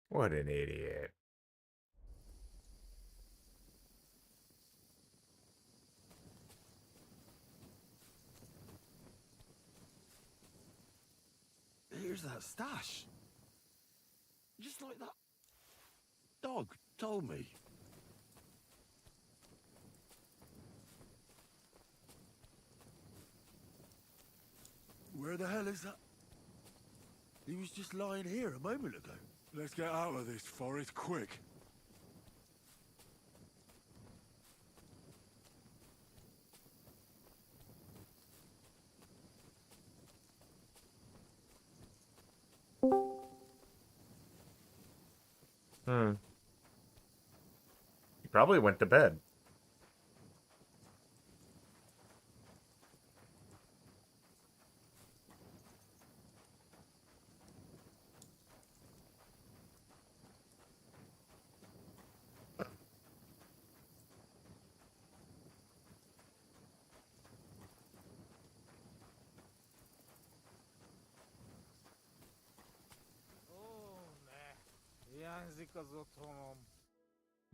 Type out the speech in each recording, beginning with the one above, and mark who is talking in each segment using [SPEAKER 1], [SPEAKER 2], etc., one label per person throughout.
[SPEAKER 1] What an idiot.
[SPEAKER 2] Here's that stash. Just like that dog told me. Where the hell is that? He was just lying here a moment ago.
[SPEAKER 3] Let's get out of this forest quick.
[SPEAKER 1] He probably went to bed.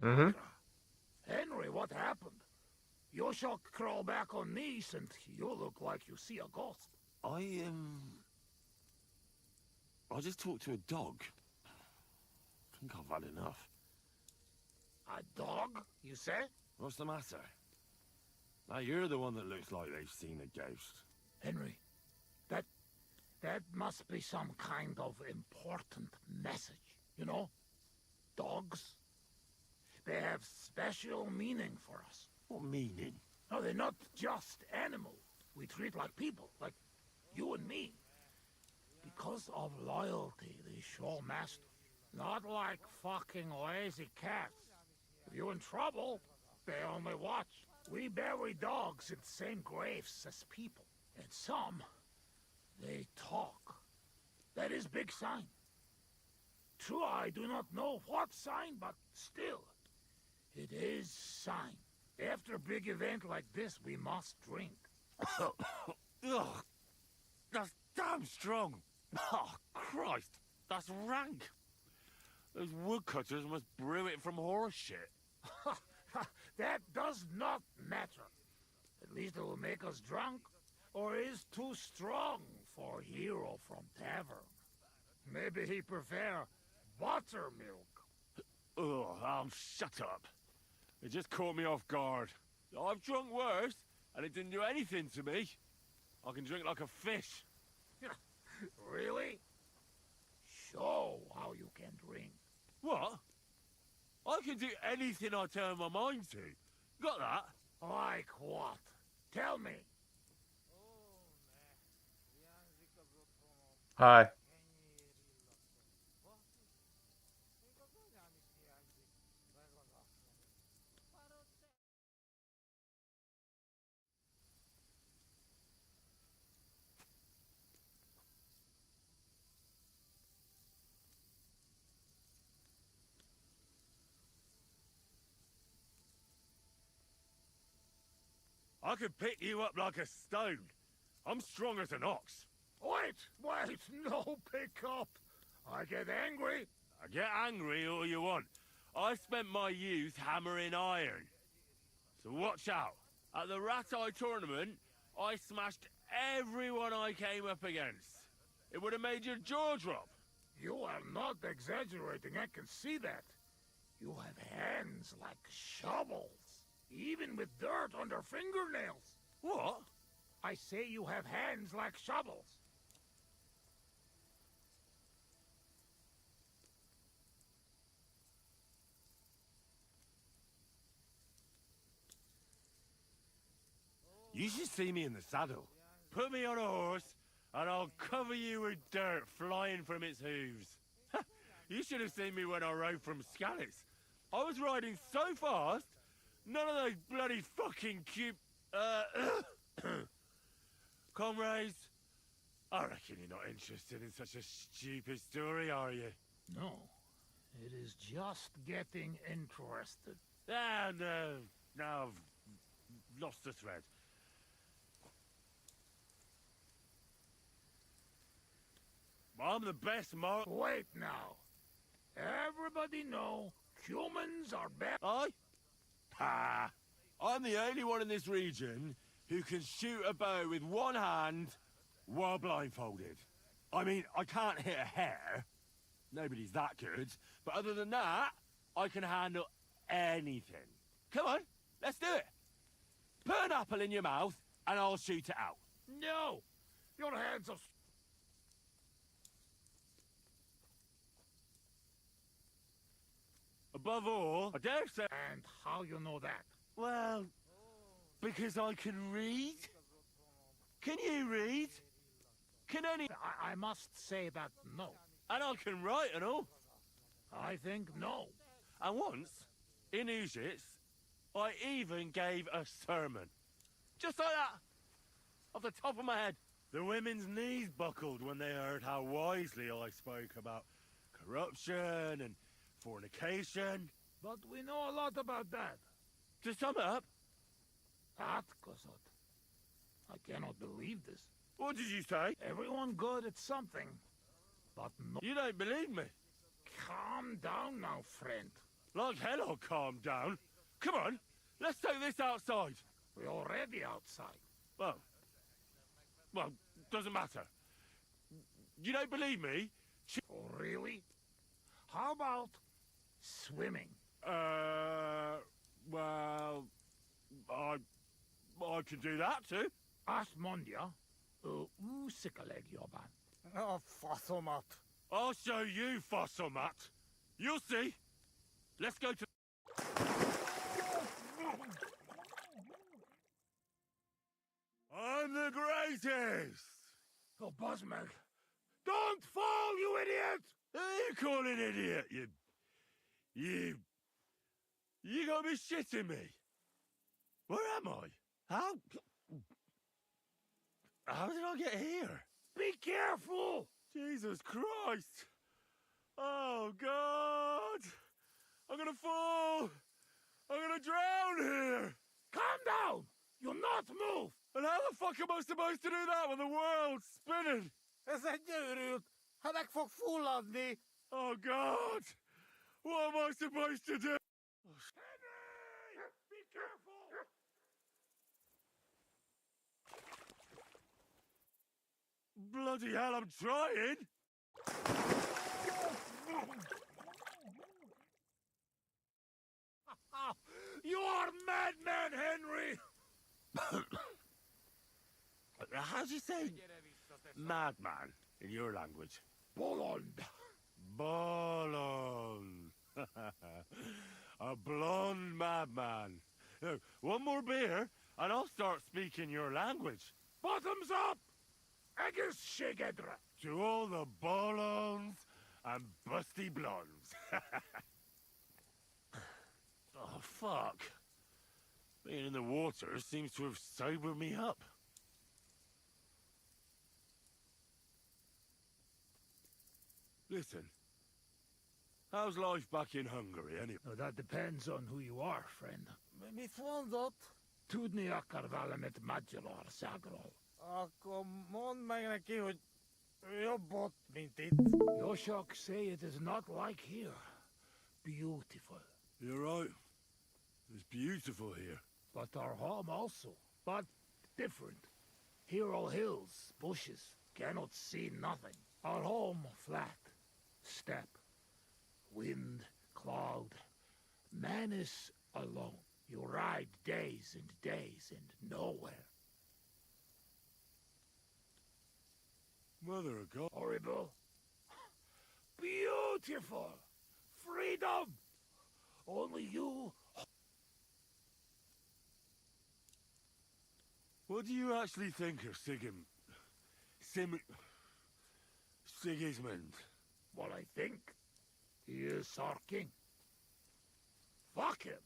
[SPEAKER 1] Mm-hmm.
[SPEAKER 4] Henry, what happened? You shall crawl back on knees and you look like you see a ghost.
[SPEAKER 2] I just talked to a dog. I think I've had enough.
[SPEAKER 4] A dog, you say?
[SPEAKER 2] What's the matter? Now you're the one that looks like they've seen a ghost.
[SPEAKER 4] Henry, that must be some kind of important message, you know? Dogs, they have special meaning for us.
[SPEAKER 2] What meaning?
[SPEAKER 4] No, they're not just animals. We treat like people, like you and me. Because of loyalty, they show master. Not like fucking lazy cats. If you're in trouble, they only watch. We bury dogs in the same graves as people. And some, they talk. That is big sign. True, I do not know what sign, but still, it is sign. After a big event like this, we must drink.
[SPEAKER 2] Ugh, that's damn strong. Oh, Christ, that's rank. Those woodcutters must brew it from horse shit.
[SPEAKER 4] That does not matter. At least it will make us drunk, or is too strong for hero from tavern. Maybe he prefer buttermilk.
[SPEAKER 2] Ugh, shut up. It just caught me off guard. I've drunk worse, and it didn't do anything to me. I can drink like a fish.
[SPEAKER 4] Really? Show how you can drink.
[SPEAKER 2] What? I can do anything I turn my mind to. Got that?
[SPEAKER 4] Like what? Tell me.
[SPEAKER 1] Hi.
[SPEAKER 2] I could pick you up like a stone. I'm strong as an ox.
[SPEAKER 4] Wait, no pick up. I get angry.
[SPEAKER 2] I get angry all you want. I spent my youth hammering iron. So watch out. At the Rat Eye tournament, I smashed everyone I came up against. It would have made your jaw drop.
[SPEAKER 4] You are not exaggerating, I can see that. You have hands like shovels, even with dirt under fingernails.
[SPEAKER 2] What?
[SPEAKER 4] I say you have hands like shovels.
[SPEAKER 2] You should see me in the saddle. Put me on a horse, and I'll cover you with dirt flying from its hooves. You should have seen me when I rode from Scallis. I was riding so fast, none of those bloody fucking cute... Comrades, I reckon you're not interested in such a stupid story, are you?
[SPEAKER 4] No, it is just getting interested.
[SPEAKER 2] Ah, no. Now I've lost the thread. I'm the best mark.
[SPEAKER 4] Wait now. Everybody know humans are better.
[SPEAKER 2] I? Ha! I'm the only one in this region who can shoot a bow with one hand while blindfolded. I mean, I can't hit a hare. Nobody's that good. But other than that, I can handle anything. Come on, let's do it. Put an apple in your mouth and I'll shoot it out.
[SPEAKER 4] No! Your hands are...
[SPEAKER 2] Above all, I dare say...
[SPEAKER 4] And how you know that?
[SPEAKER 2] Well, because I can read. Can you read? Can any...
[SPEAKER 4] I must say that no.
[SPEAKER 2] And I can write and all.
[SPEAKER 4] I think no.
[SPEAKER 2] And once, in Uzis, I even gave a sermon. Just like that. Off the top of my head. The women's knees buckled when they heard how wisely I spoke about corruption and fornication.
[SPEAKER 4] But we know a lot about that.
[SPEAKER 2] To sum it up,
[SPEAKER 4] That, Kosot. I cannot believe this.
[SPEAKER 2] what did you say?
[SPEAKER 4] Everyone good at something. But no...
[SPEAKER 2] You don't believe me.
[SPEAKER 4] Calm down now, friend.
[SPEAKER 2] Like hell I'll calm down. Come on, let's take this outside.
[SPEAKER 4] We're already outside.
[SPEAKER 2] Well, doesn't matter. You don't believe me?
[SPEAKER 4] Oh, really? How about swimming?
[SPEAKER 2] Well, I can do that too.
[SPEAKER 4] Asmondia, usikaleg joban.
[SPEAKER 5] Oh, Fossilmut.
[SPEAKER 2] I'll show you, Fossilmat. You'll see. Let's go to... I'm the greatest!
[SPEAKER 4] Oh, Bosmeg. Don't fall, you idiot!
[SPEAKER 2] Who you call an idiot, You gotta be shitting me. Where am I? How did I get here?
[SPEAKER 4] Be careful!
[SPEAKER 2] Jesus Christ! Oh, God! I'm gonna fall! I'm gonna drown here!
[SPEAKER 4] Calm down! You'll not move!
[SPEAKER 2] And how the fuck am I supposed to do that when the world's spinning?
[SPEAKER 5] Ez egy őrült. Ha meg fog fulladni.
[SPEAKER 2] Oh, God! What am I supposed to do?
[SPEAKER 4] Henry! Be careful!
[SPEAKER 2] Bloody hell, I'm trying!
[SPEAKER 4] You are madman, Henry!
[SPEAKER 2] How do you say madman in your language?
[SPEAKER 4] Bolond.
[SPEAKER 2] Bolon. A blonde madman. One more beer, and I'll start speaking your language.
[SPEAKER 4] Bottoms up! Agus Shigedra.
[SPEAKER 2] To all the bolons and busty blondes. Oh, fuck. Being in the water seems to have sobered me up. Listen. How's life back in Hungary, anyway?
[SPEAKER 4] Oh, that depends on who you are, friend.
[SPEAKER 5] Mit mondott?
[SPEAKER 4] Tudni akar valamet Magyarországról. Zagrol.
[SPEAKER 5] Akkor mondd meg neki, hogy jobb ott, mint itt.
[SPEAKER 4] Yoshok say it is not like here. Beautiful.
[SPEAKER 2] You're right. It's beautiful here.
[SPEAKER 4] But our home also. But different. Here all hills, bushes, cannot see nothing. Our home flat. Steppe. Wind, cloud. Man is alone. You ride days and days and nowhere.
[SPEAKER 2] Mother of God.
[SPEAKER 4] Horrible. Beautiful. Freedom. Only you.
[SPEAKER 2] What do you actually think of Sigismund?
[SPEAKER 4] What I think. He is our king. Fuck him.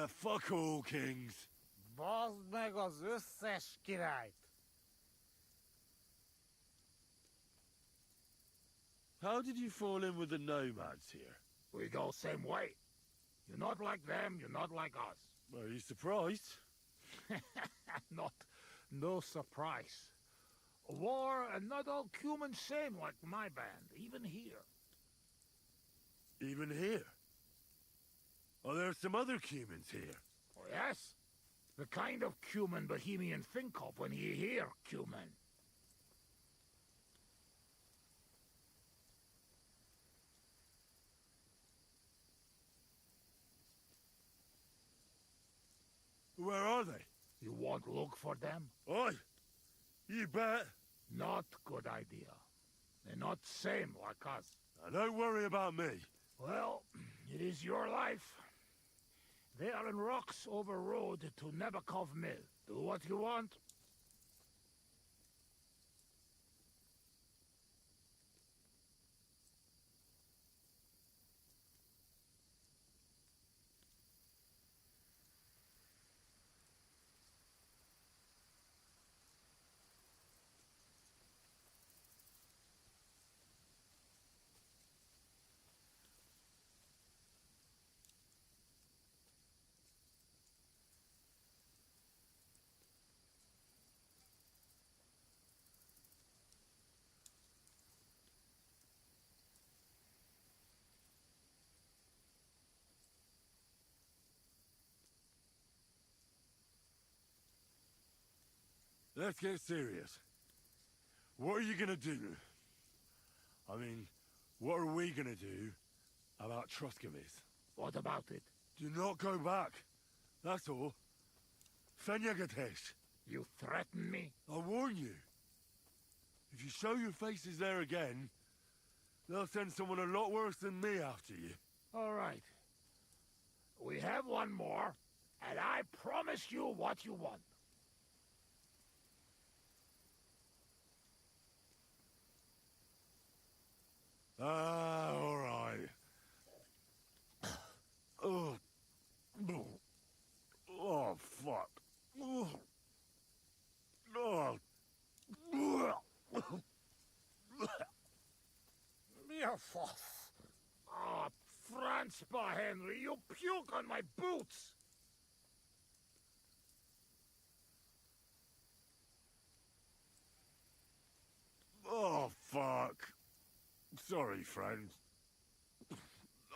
[SPEAKER 2] Fuck all kings.
[SPEAKER 5] Bazd meg az összes királyt.
[SPEAKER 2] How did you fall in with the nomads here?
[SPEAKER 4] We go same way. You're not like them, you're not like us.
[SPEAKER 2] Are you surprised?
[SPEAKER 4] No surprise. War and not all humans same like my band, even here.
[SPEAKER 2] Even here? Are there some other humans here?
[SPEAKER 4] Oh, yes? The kind of cumin Bohemian think of when you hear cumin.
[SPEAKER 2] Where are they?
[SPEAKER 4] You won't look for them?
[SPEAKER 2] Oi! You bet!
[SPEAKER 4] Not good idea. They're not same like us.
[SPEAKER 2] Now don't worry about me.
[SPEAKER 4] Well, it is your life. They are in rocks over road to Nebakov Mill. Do what you want.
[SPEAKER 2] Let's get serious. What are you gonna do? I mean, what are we gonna do about Troskovitz?
[SPEAKER 4] What about it?
[SPEAKER 2] Do not go back. That's all. Fenyagatesh.
[SPEAKER 4] You threaten me?
[SPEAKER 2] I warn you. If you show your faces there again, they'll send someone a lot worse than me after you.
[SPEAKER 4] All right. We have one more, and I promise you what you want.
[SPEAKER 2] All right. Oh. Oh, fuck. Oh. Oh.
[SPEAKER 4] Ah, Franzpa, Henry, you puke on my boots!
[SPEAKER 2] Oh, fuck. Sorry, friend.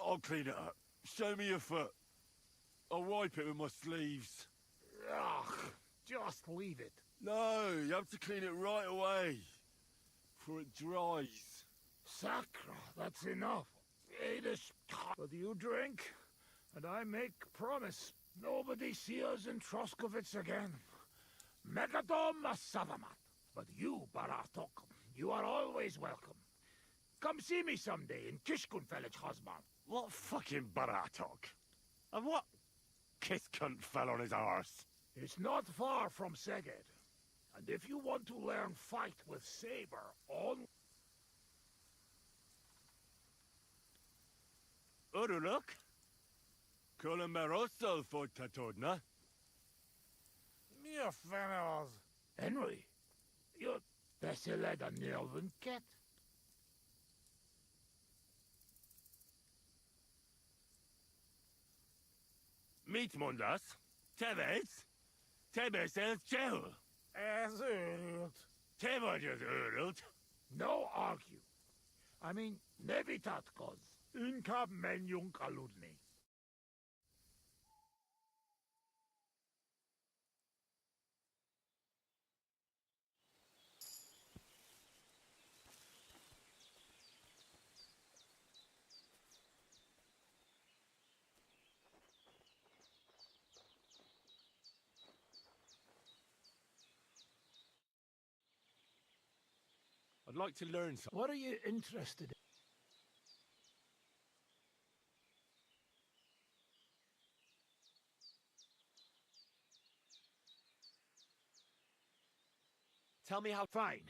[SPEAKER 2] I'll clean it up. Show me your foot. I'll wipe it with my sleeves.
[SPEAKER 4] Ugh, just leave it.
[SPEAKER 2] No, you have to clean it right away. Before it dries.
[SPEAKER 4] Sacra, that's enough. Adish. But you drink, and I make promise. Nobody see us in Troskovitz again. Megadom Savamat. But you, Baratok, you are always welcome. Come see me someday in Kishkun village, Hosman.
[SPEAKER 2] What fucking Baratok? And what kiss cunt fell on his arse?
[SPEAKER 4] It's not far from Szeged. And if you want to learn fight with saber, on...
[SPEAKER 2] Uruluk? Kolomeroso for Tatodna?
[SPEAKER 5] Mia Fenos.
[SPEAKER 4] Henry, you're Besseled a Nelvenket?
[SPEAKER 2] Meet Mundas. Tevez. Tebes el Chel.
[SPEAKER 5] Ez őrült.
[SPEAKER 2] Te vagy az őrült.
[SPEAKER 4] No argue. I mean, nevitatkoz. Inkább menjünk aludni.
[SPEAKER 2] I'd like to learn something.
[SPEAKER 4] What are you interested in?
[SPEAKER 2] Tell me how.
[SPEAKER 4] Fine.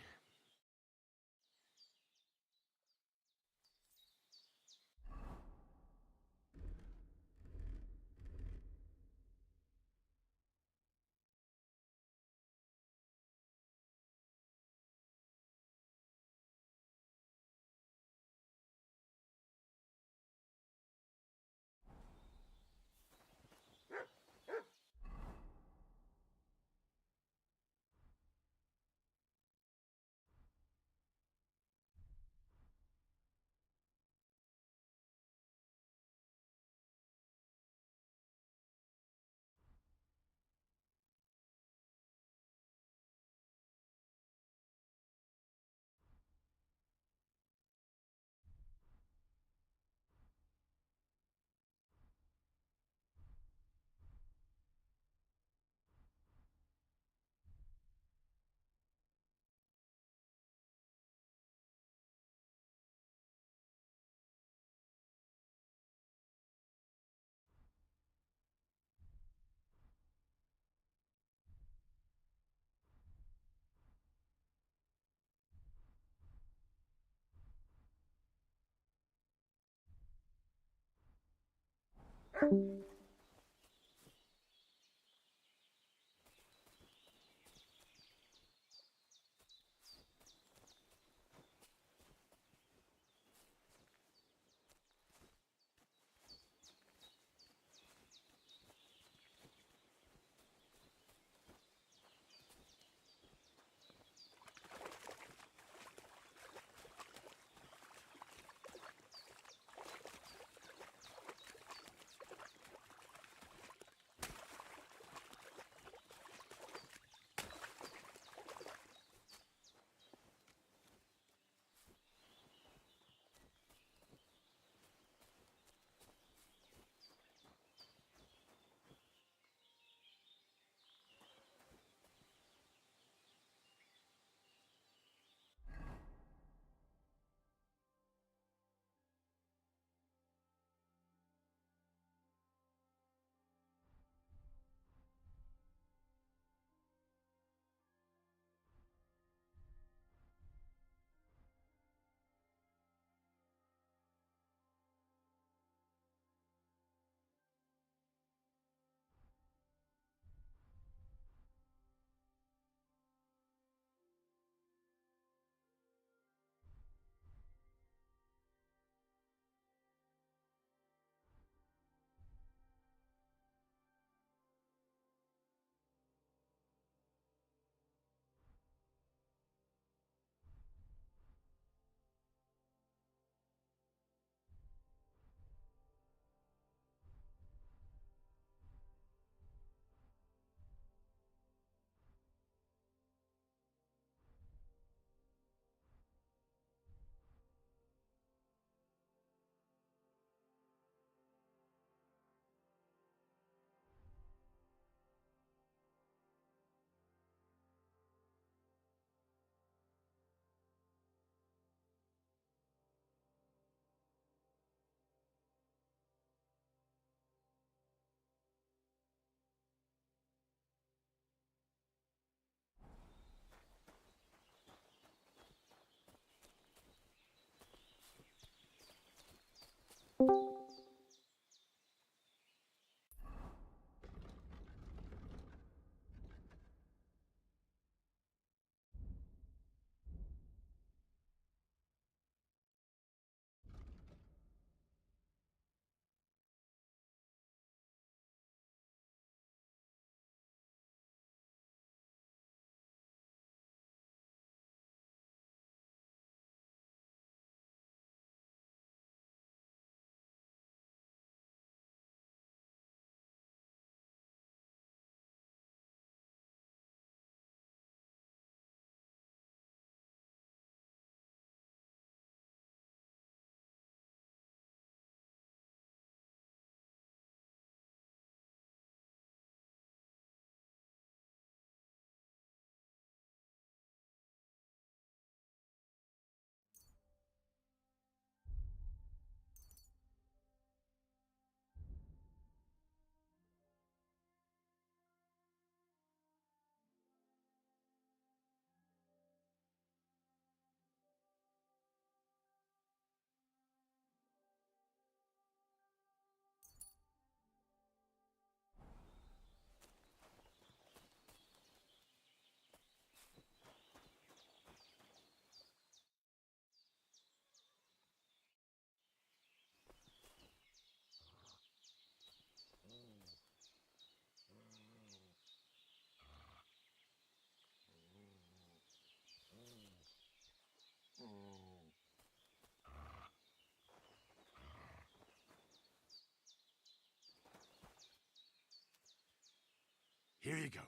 [SPEAKER 2] Here you go.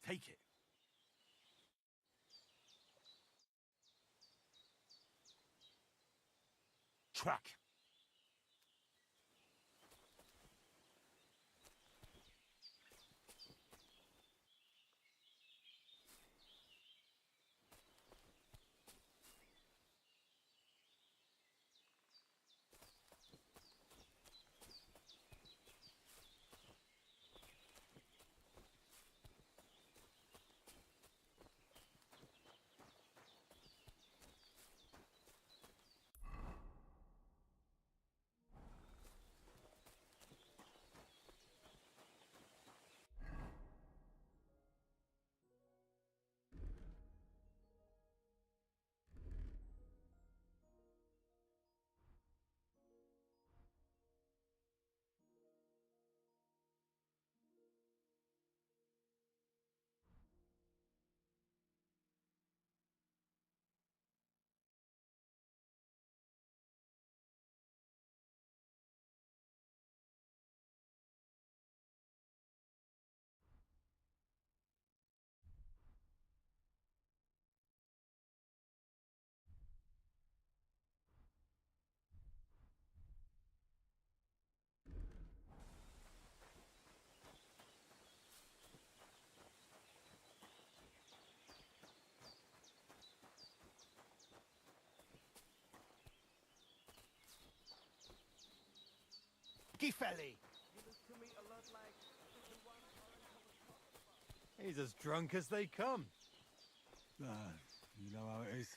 [SPEAKER 2] Take it. Track.
[SPEAKER 6] Gifeli!
[SPEAKER 7] He's as drunk as they come.
[SPEAKER 3] Ah, you know how it is.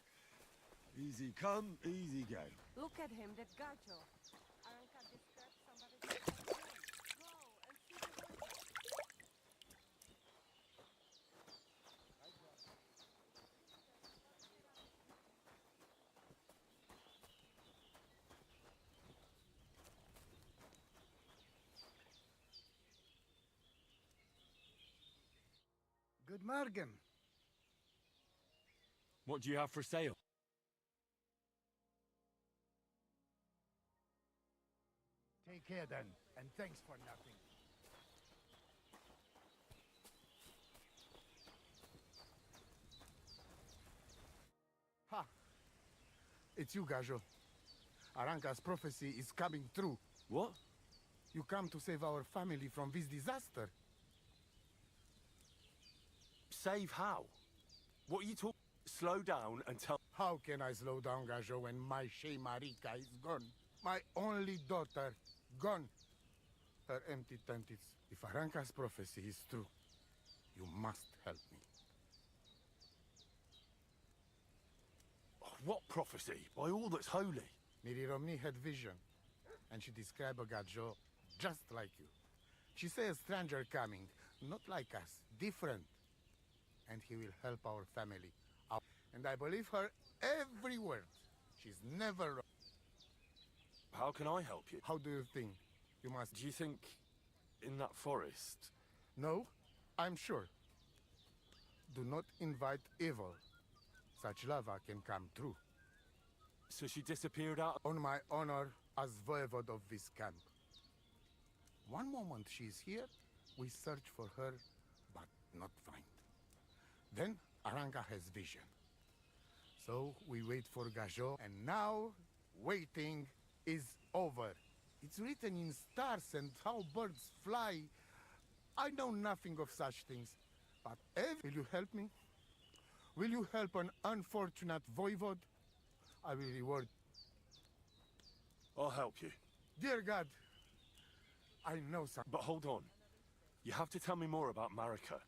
[SPEAKER 3] Easy come, easy go.
[SPEAKER 8] Look at him, that gacho. Aranka disturbed somebody's Go and see the weather.
[SPEAKER 6] Good morgen.
[SPEAKER 2] What do you have for sale?
[SPEAKER 6] Take care then, and thanks for nothing. Ha! It's you, Gajo. Aranka's prophecy is coming true.
[SPEAKER 2] What?
[SPEAKER 6] You come to save our family from this disaster.
[SPEAKER 2] Save how? What are you talking? Slow down and tell.
[SPEAKER 6] How can I slow down, Gajo, when my Shea Marika is gone? My only daughter, gone. Her empty tent is... If Aranka's prophecy is true, you must help me.
[SPEAKER 2] What prophecy? By all that's holy.
[SPEAKER 6] Miri Romni had vision, and she described a Gajo just like you. She said a stranger coming, not like us, different. And he will help our family out. And I believe her every word. She's never wrong.
[SPEAKER 2] How can I help you?
[SPEAKER 6] How do you think? You must...
[SPEAKER 2] Do you think in that forest?
[SPEAKER 6] No, I'm sure. Do not invite evil. Such lava can come true.
[SPEAKER 2] So she disappeared out.
[SPEAKER 6] On my honor as voivode of this camp. One moment she's here, we search for her, but not find. Then Aranka has vision. So we wait for Gajo, and now waiting is over. It's written in stars and how birds fly. I know nothing of such things, but will you help me? Will you help an unfortunate voivode? I will reward.
[SPEAKER 2] I'll help you.
[SPEAKER 6] Dear God, I know something.
[SPEAKER 2] But hold on. You have to tell me more about Marika.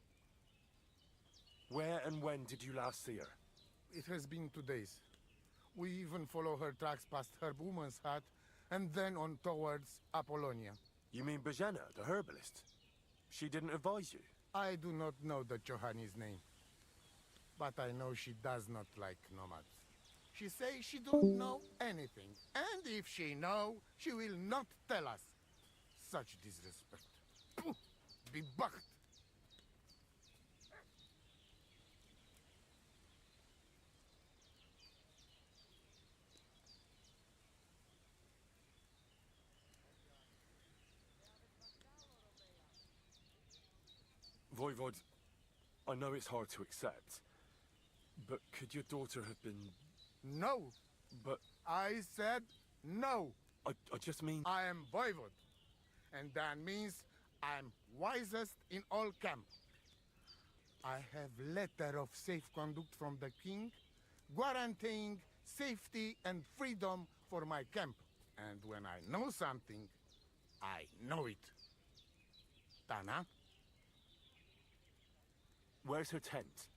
[SPEAKER 2] Where and when did you last see her?
[SPEAKER 6] It has been 2 days. We even follow her tracks past her woman's hut and then on towards Apollonia.
[SPEAKER 2] You mean Bajena, the herbalist? She didn't advise you?
[SPEAKER 6] I do not know the Johani's name, but I know she does not like nomads. She says she don't know anything, and if she know, she will not tell us. Such disrespect. Pooh! Be bucked!
[SPEAKER 2] Voivod, I know it's hard to accept, but could your daughter have been...
[SPEAKER 6] No!
[SPEAKER 2] But
[SPEAKER 6] I said no!
[SPEAKER 2] I just mean...
[SPEAKER 6] I am voivode, and that means I'm wisest in all camp. I have letter of safe conduct from the king, guaranteeing safety and freedom for my camp. And when I know something, I know it. Tana?
[SPEAKER 2] Where's her tent?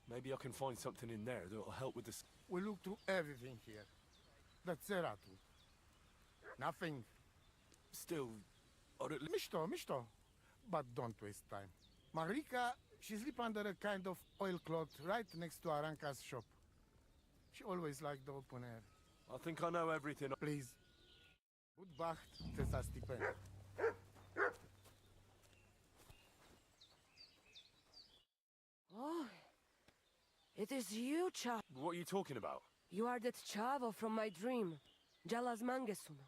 [SPEAKER 2] Maybe I can find something in there that'll help with this.
[SPEAKER 6] We look through everything here. The Ceratu. Nothing.
[SPEAKER 2] Still, I'd at least...
[SPEAKER 6] Mishto. But don't waste time. Marika, she sleep under a kind of oilcloth right next to Aranka's shop. She always liked the open air.
[SPEAKER 2] I think I know everything.
[SPEAKER 6] Please. Budbacht, Cesa Stipend.
[SPEAKER 8] Oh, it is you, Chavo.
[SPEAKER 2] What are you talking about?
[SPEAKER 8] You are that Chavo from my dream, Jalas Mangesuno.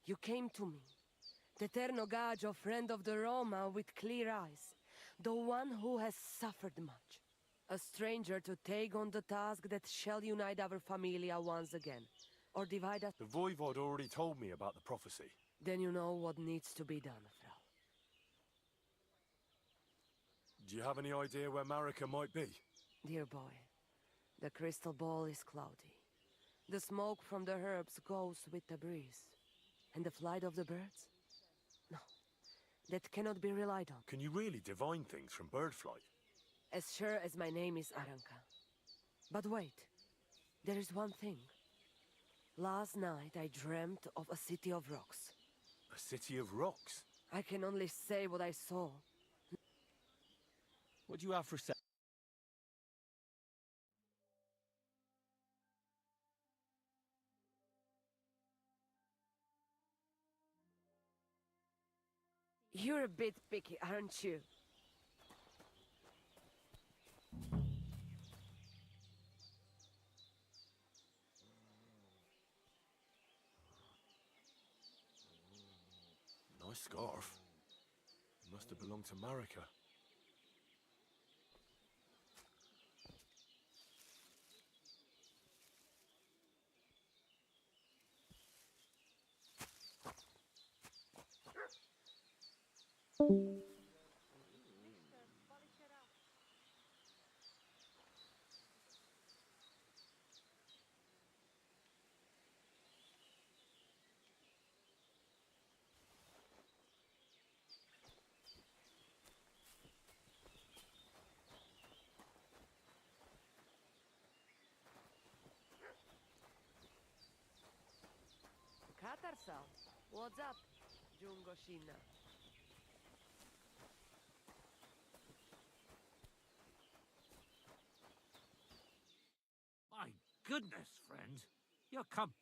[SPEAKER 8] You came to me, the Eterno Gajo, friend of the Roma with clear eyes, the one who has suffered much. A stranger to take on the task that shall unite our familia once again, or divide us.
[SPEAKER 2] The Voivod already told me about the prophecy.
[SPEAKER 8] Then you know what needs to be done, Frau.
[SPEAKER 2] Do you have any idea where Marika might be?
[SPEAKER 8] Dear boy, the crystal ball is cloudy. The smoke from the herbs goes with the breeze. And the flight of the birds? that cannot be relied on.
[SPEAKER 2] Can you really divine things from bird flight?
[SPEAKER 8] As sure as my name is Aranka. But wait, there is one thing. Last night I dreamt of a city of rocks.
[SPEAKER 2] A city of rocks?
[SPEAKER 8] I can only say what I saw.
[SPEAKER 2] What do you have for se-
[SPEAKER 8] You're a bit picky, aren't you?
[SPEAKER 2] Nice scarf. Must have belonged to Marika.
[SPEAKER 8] Katarsal, what's up, Jungoshina?
[SPEAKER 4] My goodness, friend. You're comp...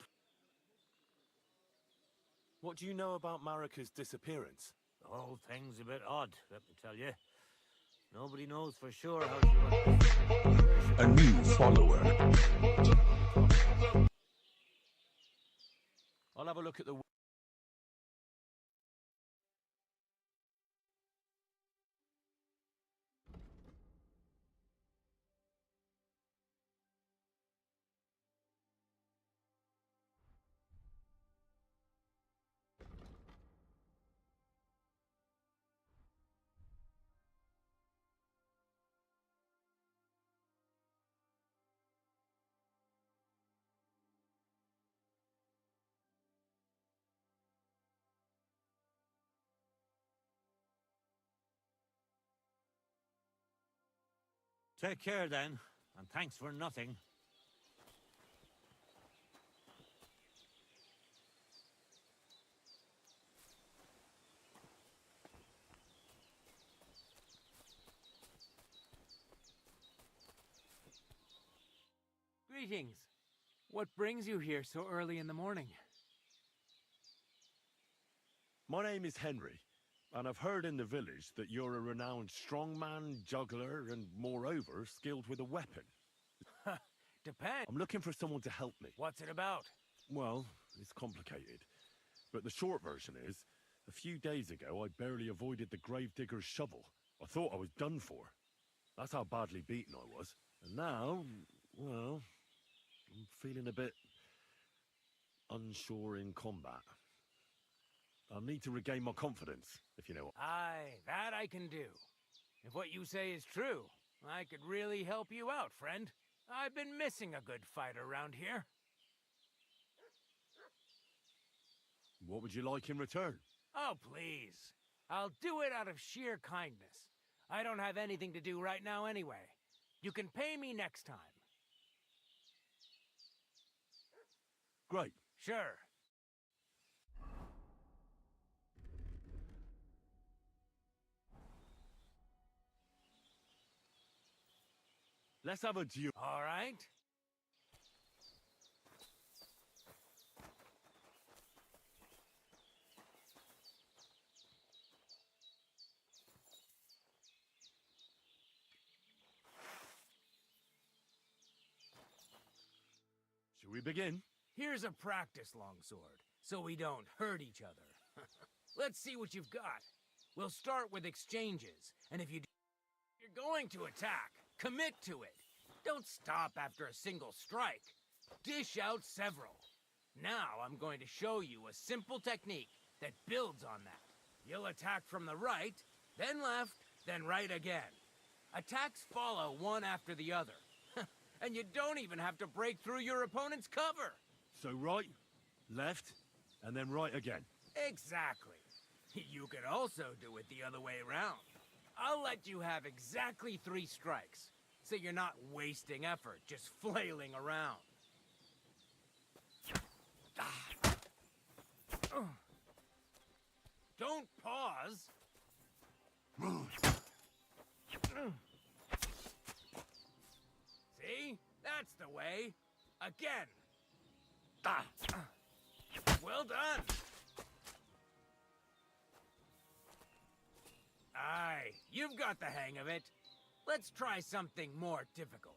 [SPEAKER 2] What do you know about Marika's disappearance?
[SPEAKER 4] The whole thing's a bit odd, let me tell you. Nobody knows for sure how she went.
[SPEAKER 9] A new follower.
[SPEAKER 2] I'll have a look at the...
[SPEAKER 4] Take care then, and thanks for nothing.
[SPEAKER 10] Greetings. What brings you here so early in the morning?
[SPEAKER 2] My name is Henry, and I've heard in the village that you're a renowned strongman, juggler, and moreover, skilled with a weapon.
[SPEAKER 10] Depends.
[SPEAKER 2] I'm looking for someone to help me.
[SPEAKER 10] What's it about?
[SPEAKER 2] Well, it's complicated. But the short version is, a few days ago, I barely avoided the gravedigger's shovel. I thought I was done for. That's how badly beaten I was. And now, well, I'm feeling a bit unsure in combat. I need to regain my confidence, if you know what.
[SPEAKER 10] Aye, that I can do. If what you say is true, I could really help you out, friend. I've been missing a good fight around here.
[SPEAKER 2] What would you like in return?
[SPEAKER 10] Oh, please. I'll do it out of sheer kindness. I don't have anything to do right now anyway. You can pay me next time.
[SPEAKER 2] Great.
[SPEAKER 10] Sure.
[SPEAKER 2] Let's have a duel.
[SPEAKER 10] All right.
[SPEAKER 2] Shall we begin?
[SPEAKER 10] Here's a practice longsword, so we don't hurt each other. Let's see what you've got. We'll start with exchanges, and if you're going to attack, commit to it. Don't stop after a single strike. Dish out several. Now I'm going to show you a simple technique that builds on that. You'll attack from the right, then left, then right again. Attacks follow one after the other. And you don't even have to break through your opponent's cover.
[SPEAKER 2] So right, left, and then right again.
[SPEAKER 10] Exactly. You could also do it the other way around. I'll let you have exactly 3 strikes, so you're not wasting effort just flailing around. Don't pause. See? That's the way. Again. Well done. Aye, you've got the hang of it. Let's try something more difficult.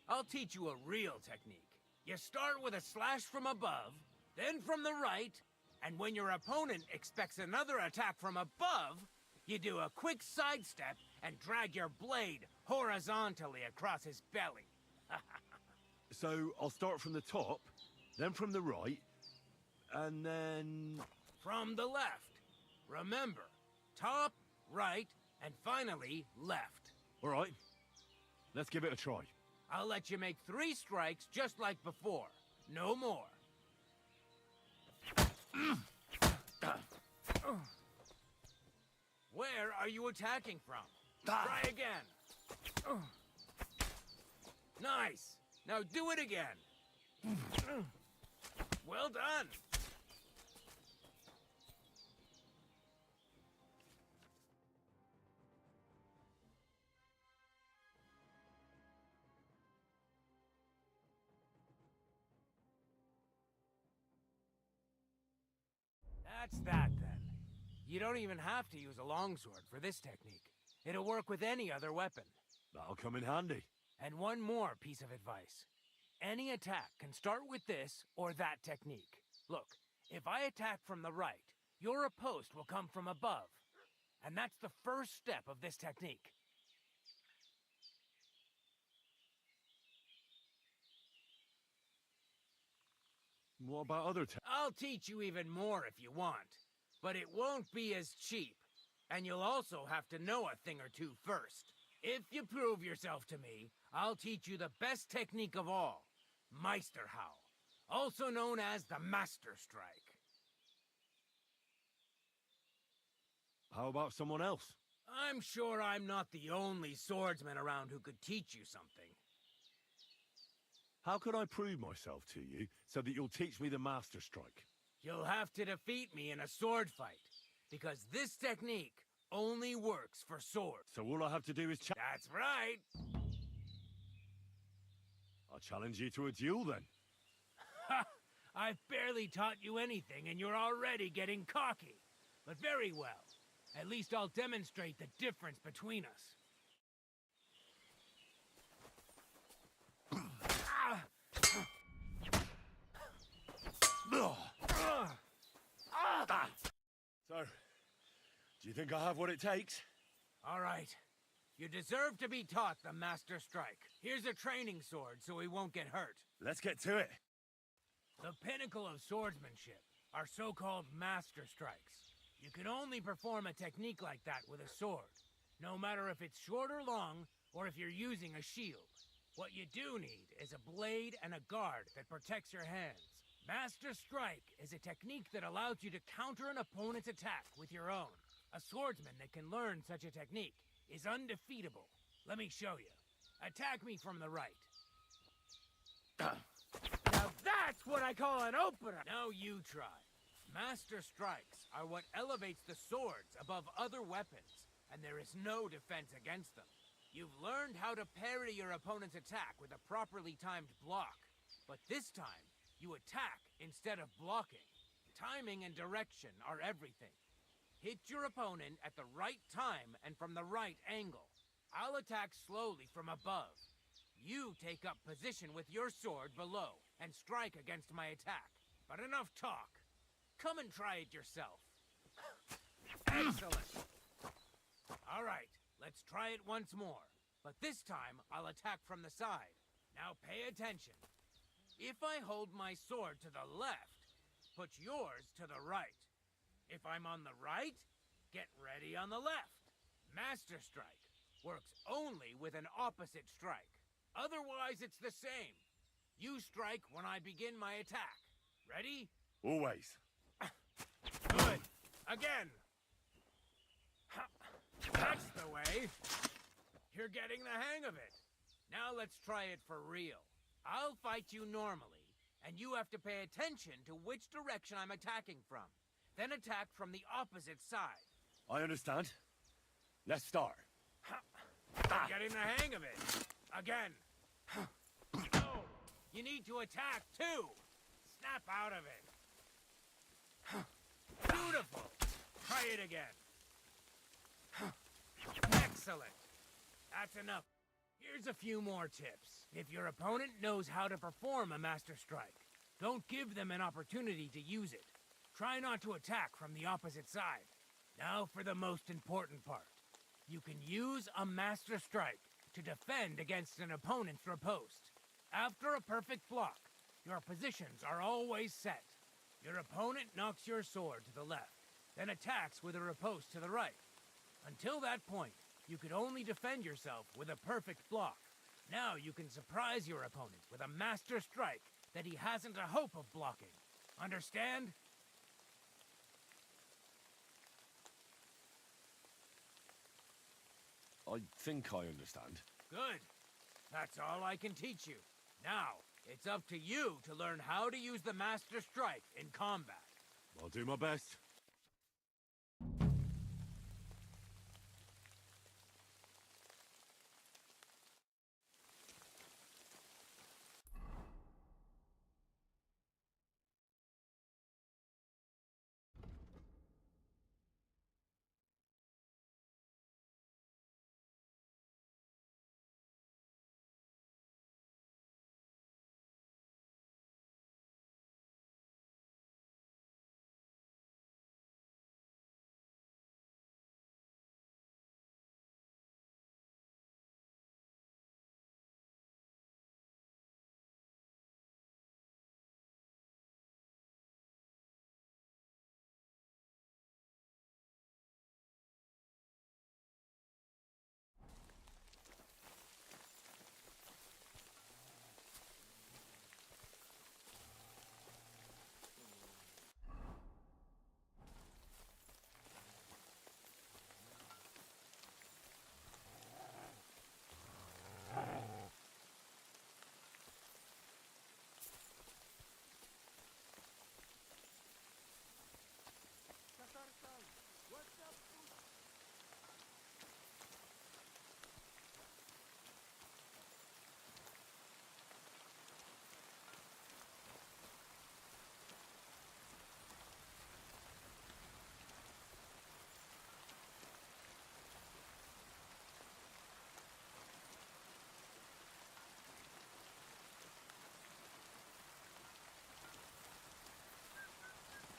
[SPEAKER 10] I'll teach you a real technique. You start with a slash from above, then from the right, and when your opponent expects another attack from above, you do a quick sidestep and drag your blade horizontally across his belly.
[SPEAKER 3] So I'll start from the top, then from the right, and then...
[SPEAKER 10] From the left. Remember, top, right, and finally left.
[SPEAKER 3] All right, let's give it a try.
[SPEAKER 10] I'll let you make 3 strikes just like before. No more. Where are you attacking from? Try again. Nice. Now do it again. Well done. That's that, then. You don't even have to use a longsword for this technique. It'll work with any other weapon.
[SPEAKER 3] That'll come in handy.
[SPEAKER 10] And one more piece of advice. Any attack can start with this or that technique. Look, if I attack from the right, your riposte will come from above. And that's the first step of this technique.
[SPEAKER 3] What about other
[SPEAKER 10] I'll teach you even more if you want, but it won't be as cheap. And you'll also have to know a thing or two first. If you prove yourself to me, I'll teach you the best technique of all, Meisterhau, also known as the Master Strike.
[SPEAKER 3] How about someone else?
[SPEAKER 10] I'm sure I'm not the only swordsman around who could teach you something.
[SPEAKER 3] How can I prove myself to you so that you'll teach me the Master Strike?
[SPEAKER 10] You'll have to defeat me in a sword fight, because this technique only works for swords.
[SPEAKER 3] So all I have to do is
[SPEAKER 10] That's right.
[SPEAKER 3] I'll challenge you to a duel then.
[SPEAKER 10] Ha! I've barely taught you anything and you're already getting cocky. But very well. At least I'll demonstrate the difference between us.
[SPEAKER 3] So, do you think I have what it takes?
[SPEAKER 10] All right. You deserve to be taught the Master Strike. Here's a training sword so he won't get hurt.
[SPEAKER 3] Let's get to it.
[SPEAKER 10] The pinnacle of swordsmanship are so-called Master Strikes. You can only perform a technique like that with a sword, no matter if it's short or long, or if you're using a shield. What you do need is a blade and a guard that protects your hands. Master Strike is a technique that allows you to counter an opponent's attack with your own. A swordsman that can learn such a technique is undefeatable. Let me show you. Attack me from the right. Now that's what I call an opener! Now you try. Master Strikes are what elevates the swords above other weapons, and there is no defense against them. You've learned how to parry your opponent's attack with a properly timed block, but this time, you attack instead of blocking. Timing and direction are everything. Hit your opponent at the right time and from the right angle. I'll attack slowly from above. You take up position with your sword below and strike against my attack. But enough talk. Come and try it yourself. Excellent. All right, let's try it once more. But this time, I'll attack from the side. Now pay attention. If I hold my sword to the left, put yours to the right. If I'm on the right, get ready on the left. Master Strike works only with an opposite strike. Otherwise, it's the same. You strike when I begin my attack. Ready?
[SPEAKER 3] Always.
[SPEAKER 10] Good. Again. eh? You're getting the hang of it. Now let's try it for real. I'll fight you normally, and you have to pay attention to which direction I'm attacking from. Then attack from the opposite side.
[SPEAKER 3] I understand. Let's start.
[SPEAKER 10] I'm getting the hang of it. Again. No, you need to attack too. Snap out of it. Beautiful. Try it again. Excellent. That's enough. Here's a few more tips. If your opponent knows how to perform a Master Strike, don't give them an opportunity to use it. Try not to attack from the opposite side. Now for the most important part. You can use a Master Strike to defend against an opponent's riposte. After a perfect block, your positions are always set. Your opponent knocks your sword to the left, then attacks with a riposte to the right. Until that point, you could only defend yourself with a perfect block. Now you can surprise your opponent with a Master Strike that he hasn't a hope of blocking. Understand?
[SPEAKER 3] I think I understand.
[SPEAKER 10] Good. That's all I can teach you. Now, it's up to you to learn how to use the Master Strike in combat.
[SPEAKER 3] I'll do my best.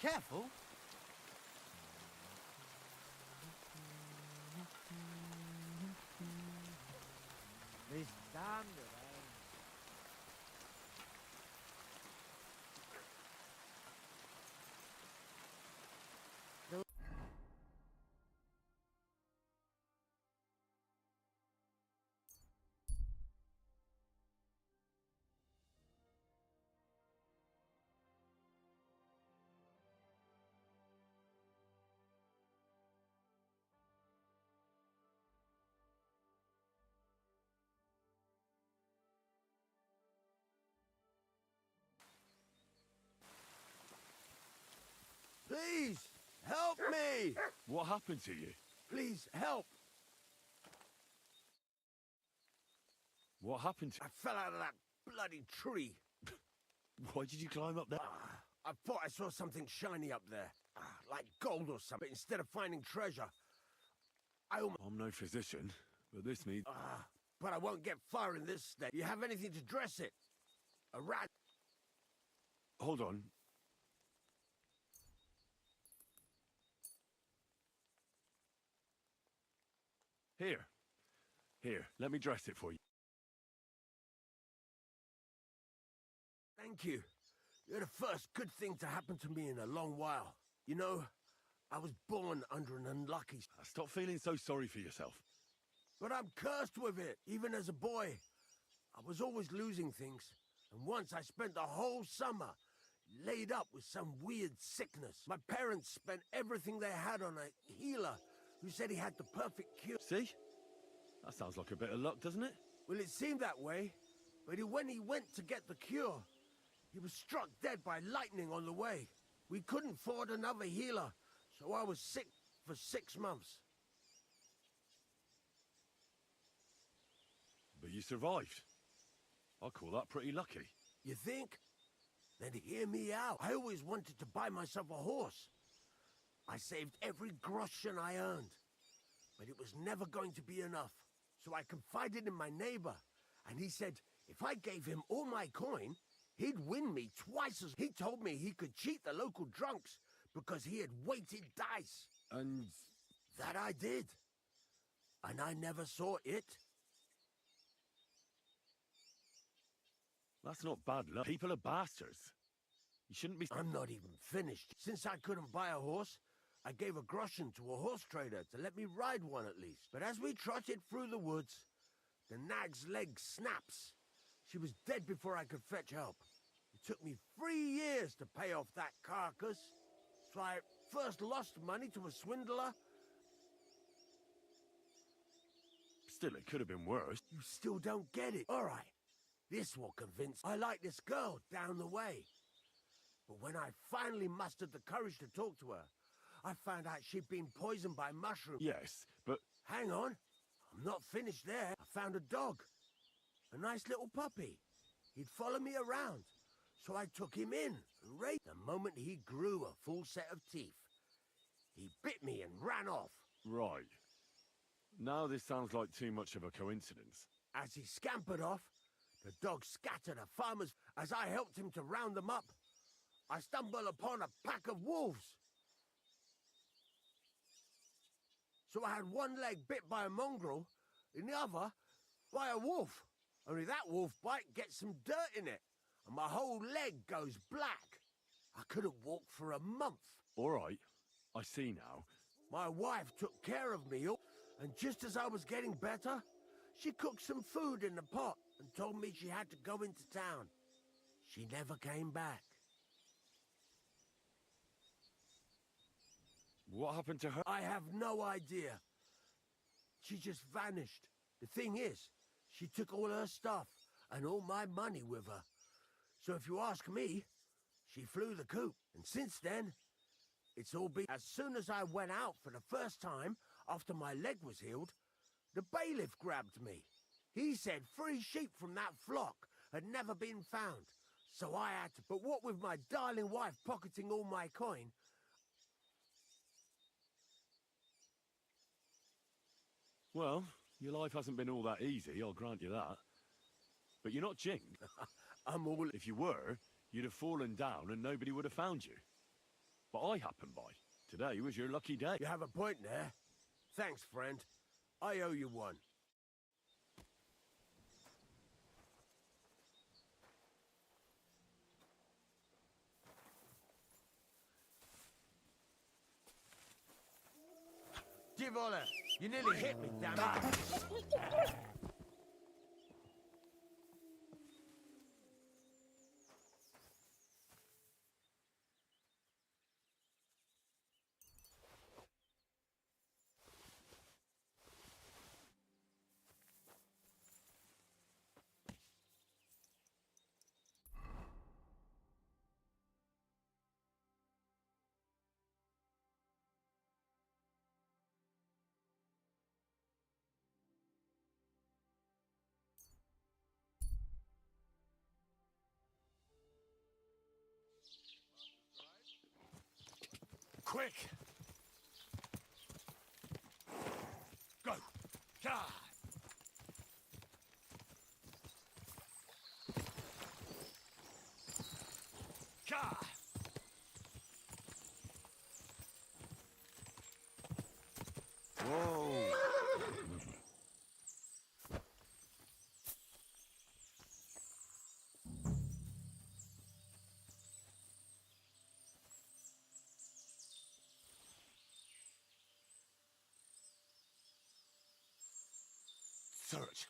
[SPEAKER 7] Careful.
[SPEAKER 5] This damned rain.
[SPEAKER 3] Please, help me! What happened to you?
[SPEAKER 9] Please, help!
[SPEAKER 3] What happened to
[SPEAKER 9] I fell out of that bloody tree.
[SPEAKER 3] Why did you climb up there?
[SPEAKER 9] I thought I saw something shiny up there. Like gold or something. Instead of finding treasure, I almost...
[SPEAKER 3] I'm no physician, but this means...
[SPEAKER 9] but I won't get far in this state. You have anything to dress it? A rat?
[SPEAKER 3] Hold on. Here, let me dress it for you.
[SPEAKER 9] Thank you. You're the first good thing to happen to me in a long while. You know, I was born under an unlucky...
[SPEAKER 3] Stop feeling so sorry for yourself.
[SPEAKER 9] But I'm cursed with it, even as a boy. I was always losing things. And once I spent the whole summer laid up with some weird sickness. My parents spent everything they had on a healer who said he had the perfect cure.
[SPEAKER 3] See? That sounds like a bit of luck, doesn't it?
[SPEAKER 9] Well, it seemed that way, but when he went to get the cure, he was struck dead by lightning on the way. We couldn't afford another healer, so I was sick for 6 months.
[SPEAKER 3] But you survived. I call that pretty lucky.
[SPEAKER 9] You think? Then hear me out. I always wanted to buy myself a horse. I saved every groschen I earned, but it was never going to be enough. So I confided in my neighbor, and he said if I gave him all my coin, he'd win me twice as... He told me he could cheat the local drunks because he had weighted dice.
[SPEAKER 3] And...
[SPEAKER 9] That I did. And I never saw it.
[SPEAKER 3] That's not bad luck. People are bastards. You shouldn't be...
[SPEAKER 9] I'm not even finished. Since I couldn't buy a horse, I gave a groschen to a horse trader to let me ride one at least. But as we trotted through the woods, the nag's leg snaps. She was dead before I could fetch help. It took me 3 years to pay off that carcass. So I first lost money to a swindler.
[SPEAKER 3] Still, it could have been worse.
[SPEAKER 9] You still don't get it. All right, this will convince... I like this girl down the way. But when I finally mustered the courage to talk to her, I found out she'd been poisoned by mushrooms.
[SPEAKER 3] Yes, but...
[SPEAKER 9] Hang on. I'm not finished there. I found a dog. A nice little puppy. He'd follow me around. So I took him in and raised. The moment he grew a full set of teeth, he bit me and ran off.
[SPEAKER 3] Right. Now this sounds like too much of a coincidence.
[SPEAKER 9] As he scampered off, the dog scattered a farmer's... As I helped him to round them up, I stumbled upon a pack of wolves. So I had one leg bit by a mongrel, and the other by a wolf. Only that wolf bite gets some dirt in it, and my whole leg goes black. I couldn't walk for a month.
[SPEAKER 3] All right, I see now.
[SPEAKER 9] My wife took care of me, and just as I was getting better, she cooked some food in the pot and told me she had to go into town. She never came back.
[SPEAKER 3] What happened to her?
[SPEAKER 9] I have no idea. She just vanished. The thing is, she took all her stuff and all my money with her. So if you ask me, she flew the coop. And since then, it's all been... As soon as I went out for the first time after my leg was healed, the bailiff grabbed me. He said 3 sheep from that flock had never been found. So I had to... But what with my darling wife pocketing all my coin...
[SPEAKER 3] Well, your life hasn't been all that easy, I'll grant you that. But you're not Jing.
[SPEAKER 9] I'm all...
[SPEAKER 3] If you were, you'd have fallen down and nobody would have found you. But I happened by. Today was your lucky day.
[SPEAKER 9] You have a point there. Thanks, friend. I owe you one. Divola, you nearly hit me, damn it.
[SPEAKER 2] Quick! Go! God! God!
[SPEAKER 3] Whoa!
[SPEAKER 2] Search.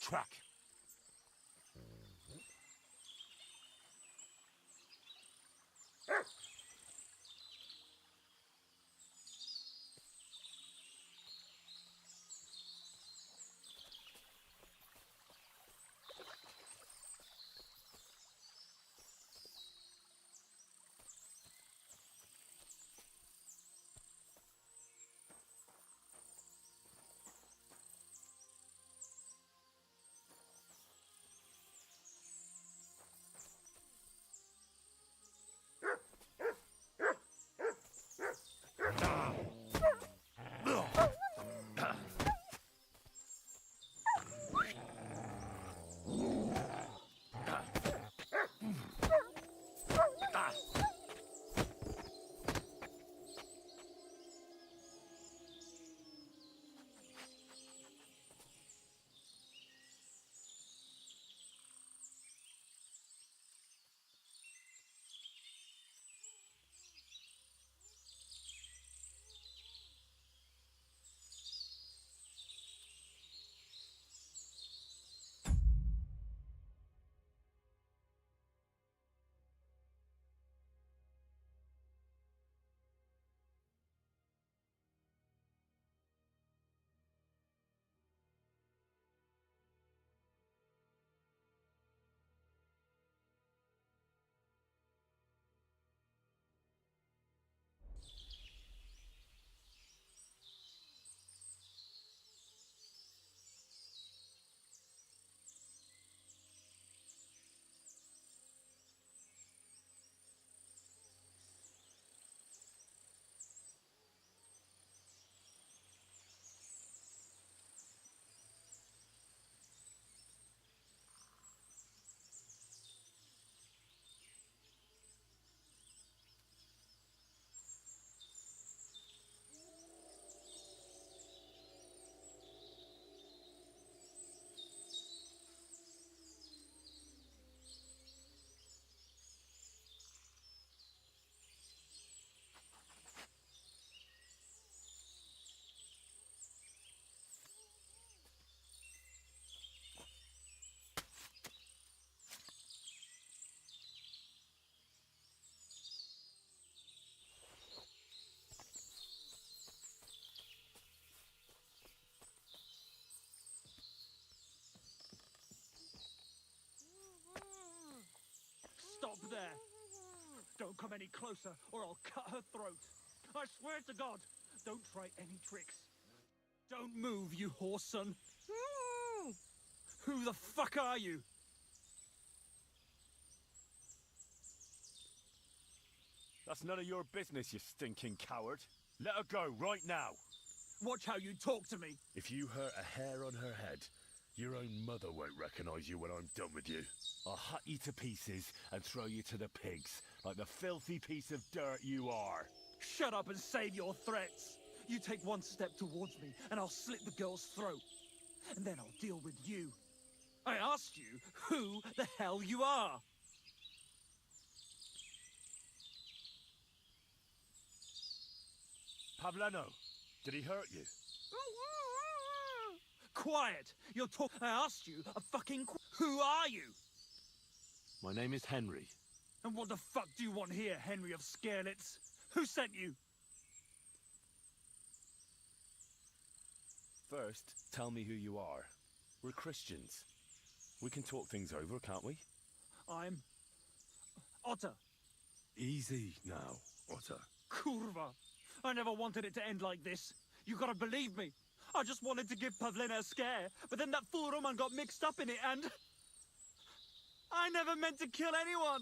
[SPEAKER 3] track.
[SPEAKER 4] Stop there! Don't come any closer, or I'll cut her throat. I swear to God, don't try any tricks. Don't move, you horse son. Who the fuck are you?
[SPEAKER 3] That's none of your business, you stinking coward. Let her go right now.
[SPEAKER 4] Watch how you talk to me.
[SPEAKER 3] If you hurt a hair on her head, your own mother won't recognize you when I'm done with you. I'll hut you to pieces and throw you to the pigs, like the filthy piece of dirt you are.
[SPEAKER 4] Shut up and save your threats. You take one step towards me, and I'll slit the girl's throat. And then I'll deal with you. I asked you who the hell you are.
[SPEAKER 3] Pavleno, did he hurt you?
[SPEAKER 4] Quiet! You're talk. I asked you a fucking who are you?
[SPEAKER 3] My name is Henry.
[SPEAKER 4] And what the fuck do you want here, Henry of Scarlets? Who sent you?
[SPEAKER 3] First, tell me who you are. We're Christians. We can talk things over, can't we?
[SPEAKER 4] I'm... Otter.
[SPEAKER 3] Easy now, Otter.
[SPEAKER 4] Kurva. I never wanted it to end like this. You gotta believe me. I just wanted to give Pavlena a scare, but then that fool Roman got mixed up in it and... I never meant to kill anyone!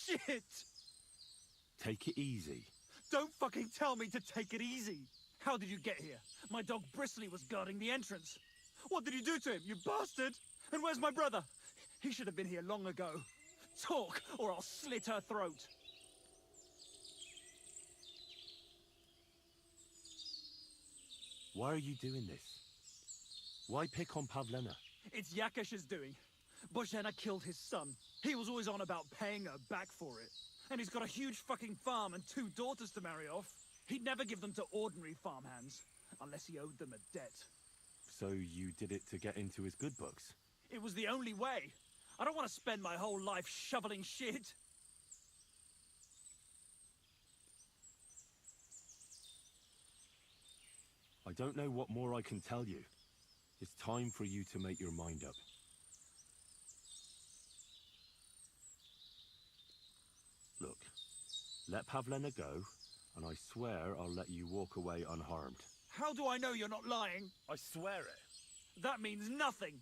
[SPEAKER 4] Shit!
[SPEAKER 3] Take it easy.
[SPEAKER 4] Don't fucking tell me to take it easy! How did you get here? My dog Bristly was guarding the entrance. What did you do to him, you bastard? And where's my brother? He should have been here long ago. Talk, or I'll slit her throat.
[SPEAKER 3] Why are you doing this? Why pick on Pavlena?
[SPEAKER 4] It's Yakash's doing. Bozhena killed his son. He was always on about paying her back for it. And he's got a huge fucking farm and 2 daughters to marry off. He'd never give them to ordinary farmhands, unless he owed them a debt.
[SPEAKER 3] So you did it to get into his good books?
[SPEAKER 11] It was the only way. I don't want to spend my whole life shoveling shit.
[SPEAKER 3] I don't know what more I can tell you. It's time for you to make your mind up. Look, let Pavlena go, and I swear I'll let you walk away unharmed.
[SPEAKER 11] How do I know you're not lying?
[SPEAKER 3] I swear it.
[SPEAKER 11] That means nothing.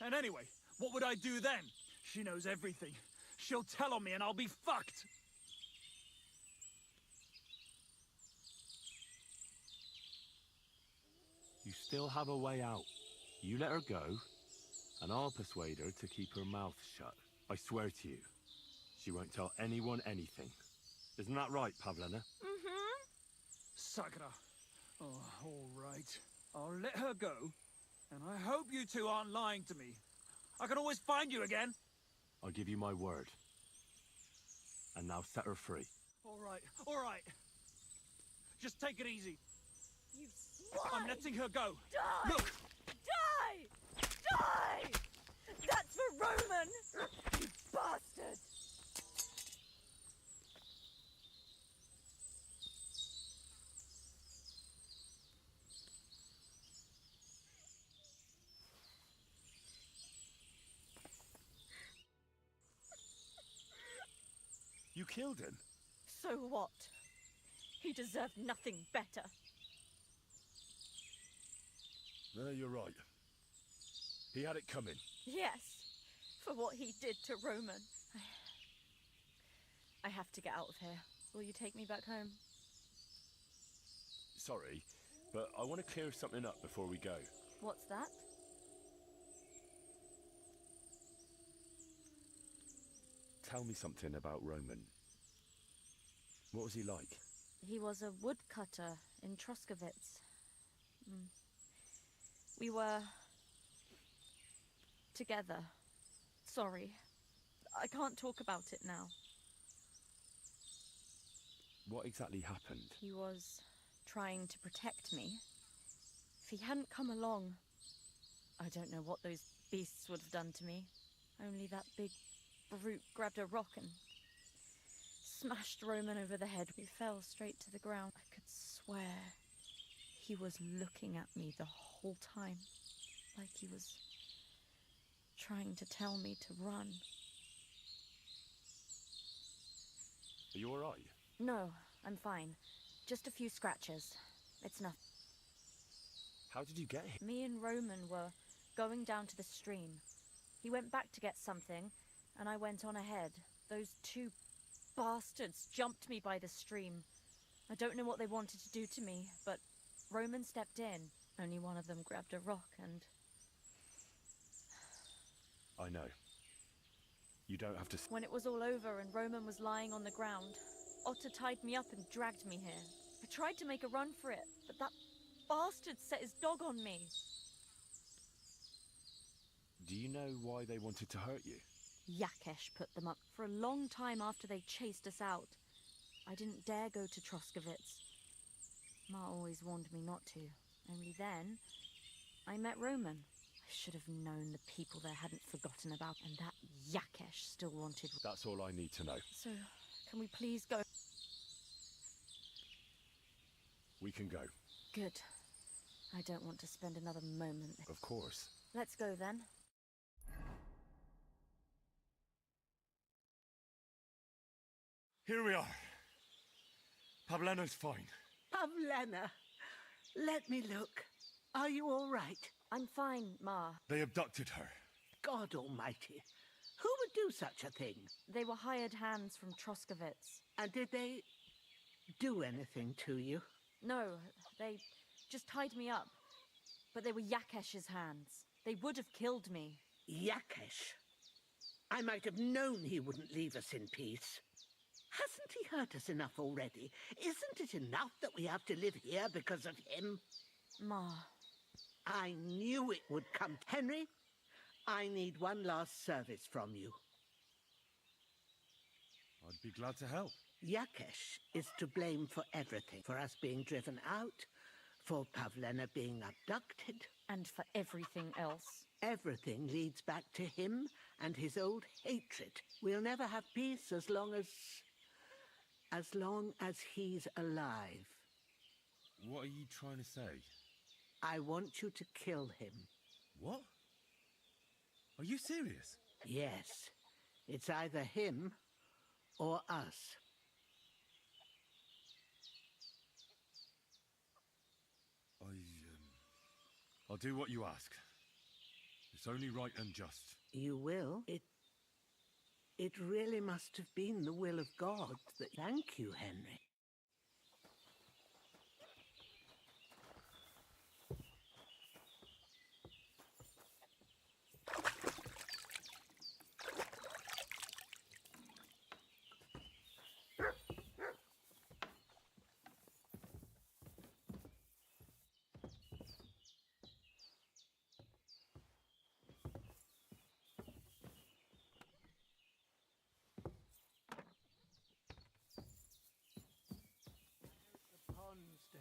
[SPEAKER 11] And anyway, what would I do then? She knows everything. She'll tell on me and I'll be fucked.
[SPEAKER 3] You still have a way out. You let her go, and I'll persuade her to keep her mouth shut. I swear to you, she won't tell anyone anything. Isn't that right, Pavlena?
[SPEAKER 8] Mm-hmm.
[SPEAKER 11] Sakra. Oh, all right. I'll let her go, and I hope you two aren't lying to me. I can always find you again.
[SPEAKER 3] I'll give you my word. And now set her free.
[SPEAKER 11] All right, all right. Just take it easy.
[SPEAKER 8] You swine!
[SPEAKER 11] I'm letting her go.
[SPEAKER 8] Die!
[SPEAKER 11] Look!
[SPEAKER 8] Die! Die! That's for Roman! You bastard!
[SPEAKER 3] You killed him?
[SPEAKER 8] So what? He deserved nothing better.
[SPEAKER 3] No, you're right. He had it coming.
[SPEAKER 8] Yes, for what he did to Roman. I have to get out of here. Will you take me back home?
[SPEAKER 3] Sorry, but I want to clear something up before we go.
[SPEAKER 8] What's that?
[SPEAKER 3] Tell me something about Roman. What was he like?
[SPEAKER 8] He was a woodcutter in Troskovitz. We were together. Sorry. I can't talk about it now.
[SPEAKER 3] What exactly happened?
[SPEAKER 8] He was trying to protect me. If he hadn't come along, I don't know what those beasts would have done to me. Only that big brute grabbed a rock and smashed Roman over the head. We fell straight to the ground. I could swear he was looking at me the whole time, like he was trying to tell me to run.
[SPEAKER 3] Are you alright?
[SPEAKER 8] No, I'm fine. Just a few scratches. It's nothing.
[SPEAKER 3] How did you get here?
[SPEAKER 8] Me and Roman were going down to the stream. He went back to get something, and I went on ahead. Those two bastards jumped me by the stream. I don't know what they wanted to do to me, but Roman stepped in. Only one of them grabbed a rock and...
[SPEAKER 3] I know. You don't have to...
[SPEAKER 8] When it was all over and Roman was lying on the ground, Otter tied me up and dragged me here. I tried to make a run for it, but that bastard set his dog on me.
[SPEAKER 3] Do you know why they wanted to hurt you?
[SPEAKER 8] Yakesh put them up. For a long time after they chased us out, I didn't dare go to Troskovitz. Ma always warned me not to. Only then, I met Roman. I should have known the people there hadn't forgotten about, and that Yakesh still wanted...
[SPEAKER 3] That's all I need to know.
[SPEAKER 8] So, can we please go?
[SPEAKER 3] We can go.
[SPEAKER 8] Good. I don't want to spend another moment.
[SPEAKER 3] Of course.
[SPEAKER 8] Let's go then.
[SPEAKER 3] Here we are. Pavlena's fine.
[SPEAKER 12] Pavlena, let me look. Are you all right?
[SPEAKER 8] I'm fine, Ma.
[SPEAKER 3] They abducted her.
[SPEAKER 12] God almighty. Who would do such a thing?
[SPEAKER 8] They were hired hands from Troskovitz.
[SPEAKER 12] And did they do anything to you?
[SPEAKER 8] No, they just tied me up. But they were Yakesh's hands. They would have killed me.
[SPEAKER 12] Yakesh? I might have known he wouldn't leave us in peace. Hasn't he hurt us enough already? Isn't it enough that we have to live here because of him?
[SPEAKER 8] Ma.
[SPEAKER 12] I knew it would come. Henry, I need one last service from you.
[SPEAKER 3] I'd be glad to help.
[SPEAKER 12] Yakesh is to blame for everything. For us being driven out, for Pavlena being abducted.
[SPEAKER 13] And for everything else.
[SPEAKER 12] Everything leads back to him and his old hatred. We'll never have peace as long as he's alive.
[SPEAKER 3] What are you trying to say?
[SPEAKER 12] I want you to kill him.
[SPEAKER 3] What? Are you serious?
[SPEAKER 12] Yes. It's either him or us.
[SPEAKER 3] I'll do what you ask. It's only right and just.
[SPEAKER 12] You will? It really must have been the will of God that... Thank you, Henry.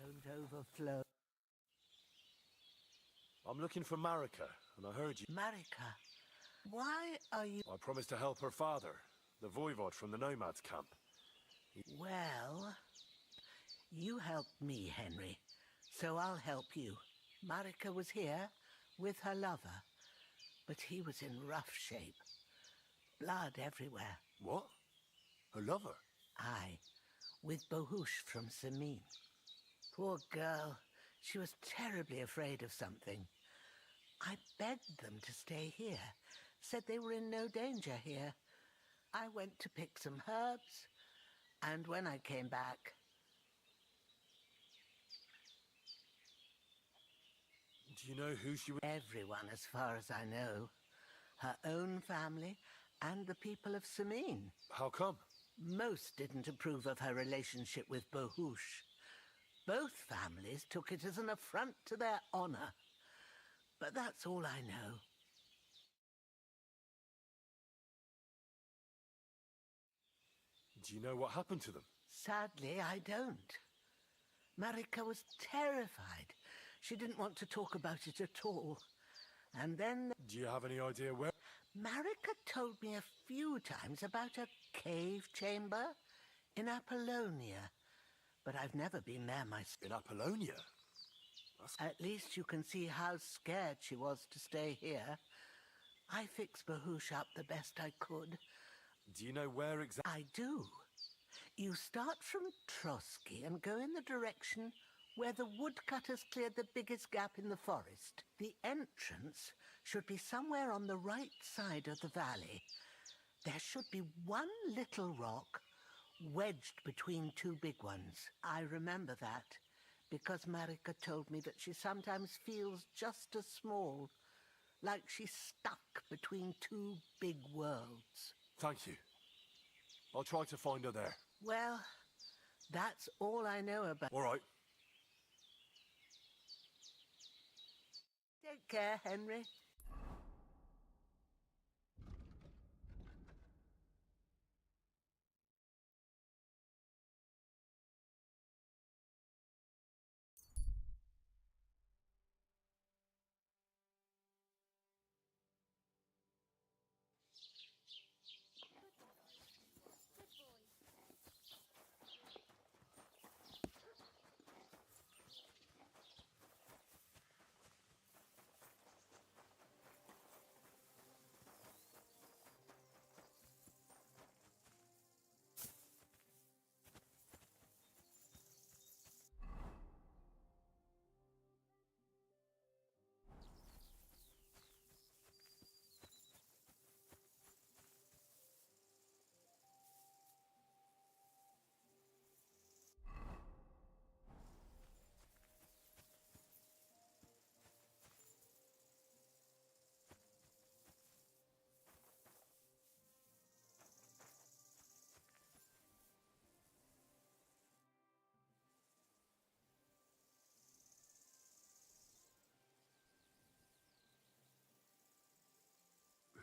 [SPEAKER 12] Don't overflow.
[SPEAKER 14] I'm looking for Marika, and I heard you.
[SPEAKER 12] Marika, why are you...
[SPEAKER 14] I promised to help her father, the voivod from the nomads camp.
[SPEAKER 12] Well, you helped me, Henry, so I'll help you. Marika was here with her lover, but he was in rough shape. Blood everywhere.
[SPEAKER 14] What? Her lover?
[SPEAKER 12] Aye, with Bohush from Samin. Poor girl. She was terribly afraid of something. I begged them to stay here, said they were in no danger here. I went to pick some herbs, and when I came back...
[SPEAKER 14] Do you know who she was?
[SPEAKER 12] Everyone, as far as I know. Her own family and the people of Samin.
[SPEAKER 14] How come?
[SPEAKER 12] Most didn't approve of her relationship with Bohush. Both families took it as an affront to their honor. But that's all I know.
[SPEAKER 14] Do you know what happened to them?
[SPEAKER 12] Sadly, I don't. Marika was terrified. She didn't want to talk about it at all. And then...
[SPEAKER 14] Do you have any idea where?
[SPEAKER 12] Marika told me a few times about a cave chamber in Apollonia. But I've never been there myself.
[SPEAKER 14] In Apollonia?
[SPEAKER 12] At least you can see how scared she was to stay here. I fixed Bohush up the best I could.
[SPEAKER 14] Do you know where exactly?
[SPEAKER 12] I do. You start from Trotsky and go in the direction where the woodcutters cleared the biggest gap in the forest. The entrance should be somewhere on the right side of the valley. There should be one little rock wedged between two big ones. I remember that, because Marika told me that she sometimes feels just as small, like she's stuck between two big worlds.
[SPEAKER 14] Thank you. I'll try to find her there.
[SPEAKER 12] Well, that's all I know about...
[SPEAKER 14] All right.
[SPEAKER 12] Take care, Henry.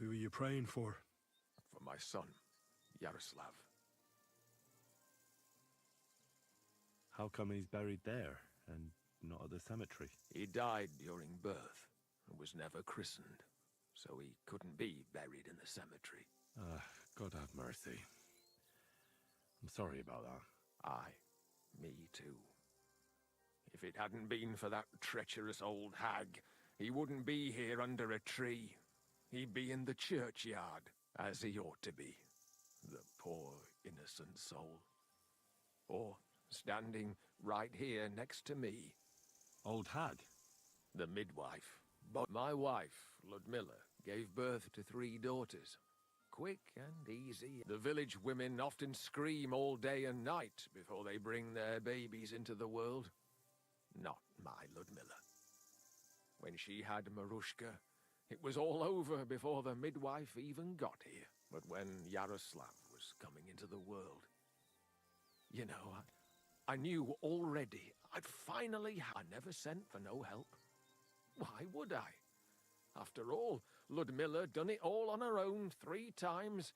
[SPEAKER 14] Who are you praying for?
[SPEAKER 15] For my son, Yaroslav.
[SPEAKER 3] How come he's buried there and not at the cemetery?
[SPEAKER 15] He died during birth. and was never christened, so he couldn't be buried in the cemetery.
[SPEAKER 3] God have mercy. I'm sorry about that.
[SPEAKER 15] Aye, me too. If it hadn't been for that treacherous old hag, he wouldn't be here under a tree. He'd be in the churchyard, as he ought to be. The poor, innocent soul. Or standing right here next to me.
[SPEAKER 3] Old hag?
[SPEAKER 15] The midwife. But my wife, Ludmilla, gave birth to 3 daughters. Quick and easy. The village women often scream all day and night before they bring their babies into the world. Not my Ludmilla. When she had Marushka, it was all over before the midwife even got here. But when Yaroslav was coming into the world, you know, I knew already I'd finally... I never sent for no help. Why would I? After all, Ludmilla done it all on her own 3 times.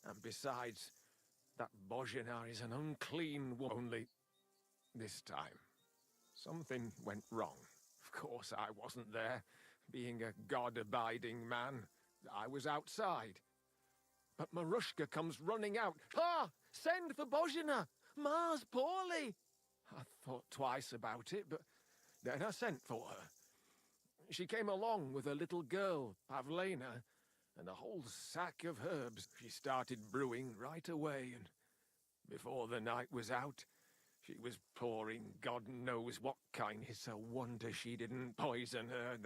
[SPEAKER 15] And besides, that Bozhena is an unclean woman. Only this time, something went wrong. Of course, I wasn't there. Being a God-abiding man, I was outside. But Marushka comes running out. Ah! Send for Bozhena! Ma's poorly! I thought twice about it, but then I sent for her. She came along with a little girl, Pavlena, and a whole sack of herbs. She started brewing right away, and before the night was out, she was pouring God knows what kind. It's a wonder she didn't poison her.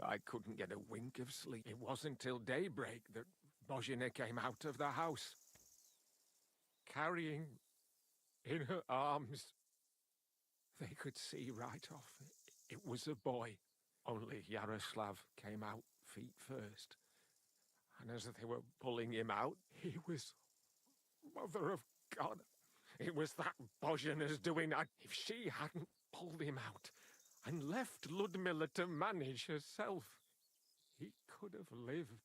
[SPEAKER 15] I couldn't get a wink of sleep. It wasn't till daybreak that Bozhena came out of the house, carrying in her arms. They could see right off it was a boy. Only Yaroslav came out feet first. And as they were pulling him out, he was... Mother of God. It was that Bozhena's doing. If she hadn't pulled him out and left Ludmilla to manage herself, he could have lived.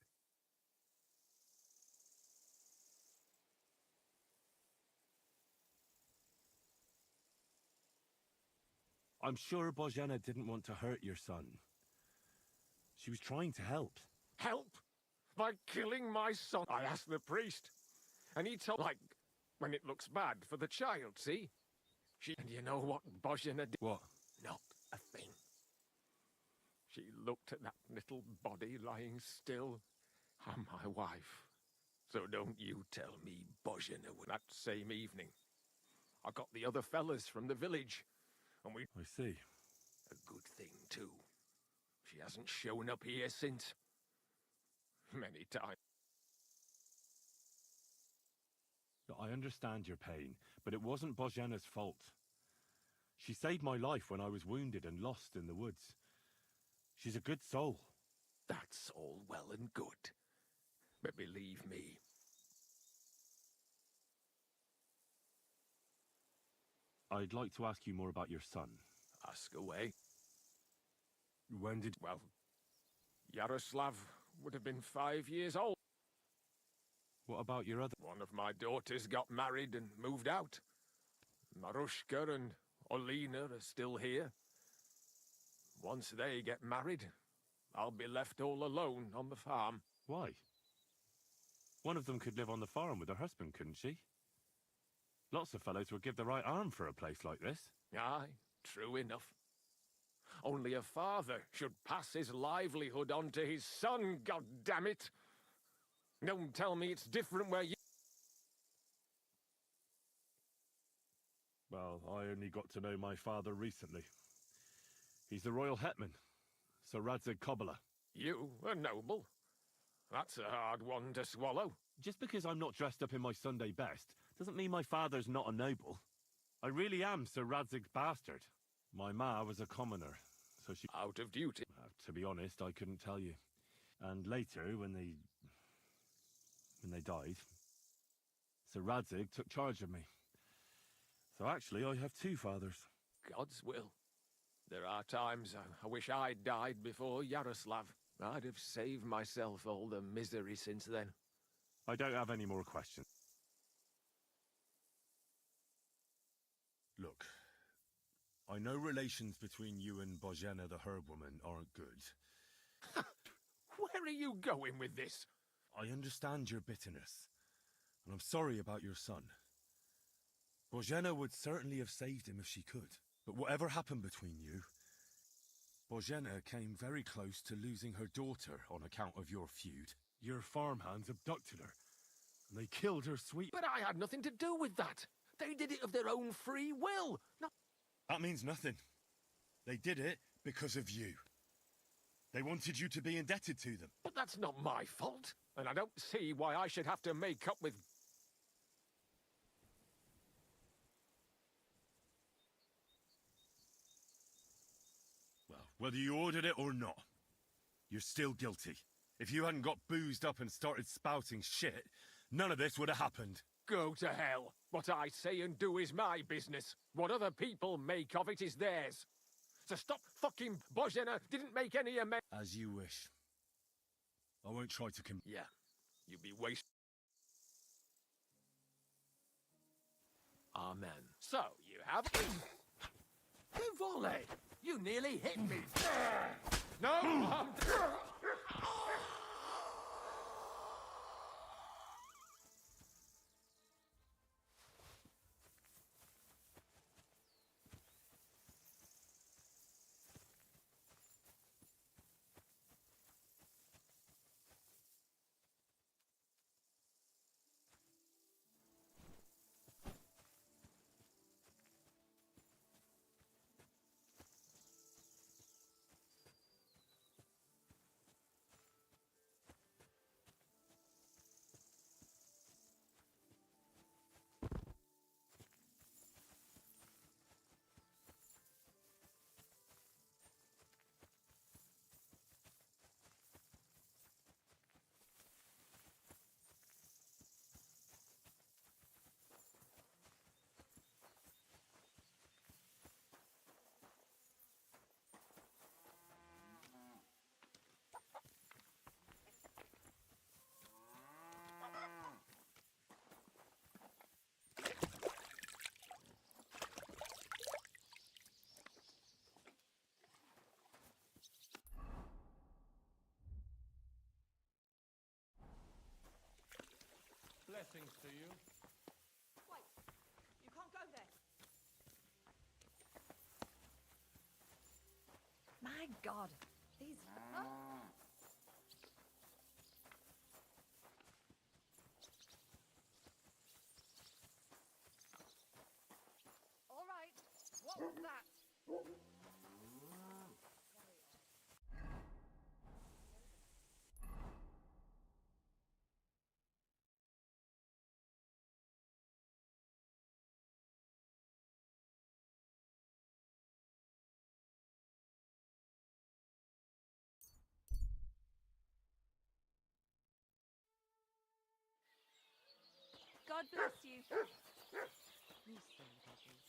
[SPEAKER 3] I'm sure Bozhena didn't want to hurt your son. She was trying to help.
[SPEAKER 15] Help? By killing my son? I asked the priest, and he told, like, when it looks bad for the child, see? And you know what Bozhena did?
[SPEAKER 3] What?
[SPEAKER 15] Not a thing. She looked at that little body lying still. I'm my wife. So don't you tell me Bozhena. That same evening, I got the other fellas from the village, and we...
[SPEAKER 3] I see.
[SPEAKER 15] A good thing, too. She hasn't shown up here since. Many times.
[SPEAKER 3] I understand your pain, but it wasn't Bozhena's fault. She saved my life when I was wounded and lost in the woods. She's a good soul.
[SPEAKER 15] That's all well and good. But believe me,
[SPEAKER 3] I'd like to ask you more about your son.
[SPEAKER 15] Ask away.
[SPEAKER 3] When did...
[SPEAKER 15] Well, Yaroslav would have been 5 years old.
[SPEAKER 3] What about your other...
[SPEAKER 15] One of my daughters got married and moved out. Marushka and Olina are still here. Once they get married, I'll be left all alone on the farm.
[SPEAKER 3] Why? One of them could live on the farm with her husband, couldn't she? Lots of fellows would give the right arm for a place like this.
[SPEAKER 15] Aye, true enough. Only a father should pass his livelihood on to his son, goddammit! Don't tell me it's different where you...
[SPEAKER 3] Well, I only got to know my father recently. He's the royal hetman, Sir Radzig Kobyla.
[SPEAKER 15] You, a noble? That's a hard one to swallow.
[SPEAKER 3] Just because I'm not dressed up in my Sunday best doesn't mean my father's not a noble. I really am Sir Radzig's bastard. My ma was a commoner, so she...
[SPEAKER 15] Out of duty?
[SPEAKER 3] To be honest, I couldn't tell you. And later, when they died, Sir Radzig took charge of me. So actually, I have 2 fathers.
[SPEAKER 15] God's will. There are times I wish I'd died before Yaroslav. I'd have saved myself all the misery since then.
[SPEAKER 3] I don't have any more questions. Look, I know relations between you and Bozhena the herb woman aren't good,
[SPEAKER 15] Where are you going with this?
[SPEAKER 3] I understand your bitterness, and I'm sorry about your son. Bozhena would certainly have saved him if she could. But whatever happened between you, Bozhena came very close to losing her daughter on account of your feud. Your farmhands abducted her, and they killed her sweet...
[SPEAKER 15] But I had nothing to do with that. They did it of their own free will. No.
[SPEAKER 3] That means nothing. They did it because of you. They wanted you to be indebted to them.
[SPEAKER 15] But that's not my fault. And I don't see why I should have to make up with...
[SPEAKER 3] Well, whether you ordered it or not, you're still guilty. If you hadn't got boozed up and started spouting shit, none of this would have happened.
[SPEAKER 15] Go to hell. What I say and do is my business. What other people make of it is theirs. So stop fucking Bozhena didn't make any amends.
[SPEAKER 3] As you wish. I won't try to
[SPEAKER 15] Yeah, you'd be wasting... Amen. So, you have... Volley! You nearly hit me. No!
[SPEAKER 2] Blessings to you.
[SPEAKER 8] Wait, you can't go there.
[SPEAKER 13] My God, these...
[SPEAKER 8] All right, what was that?
[SPEAKER 13] God bless you.
[SPEAKER 8] You say that is.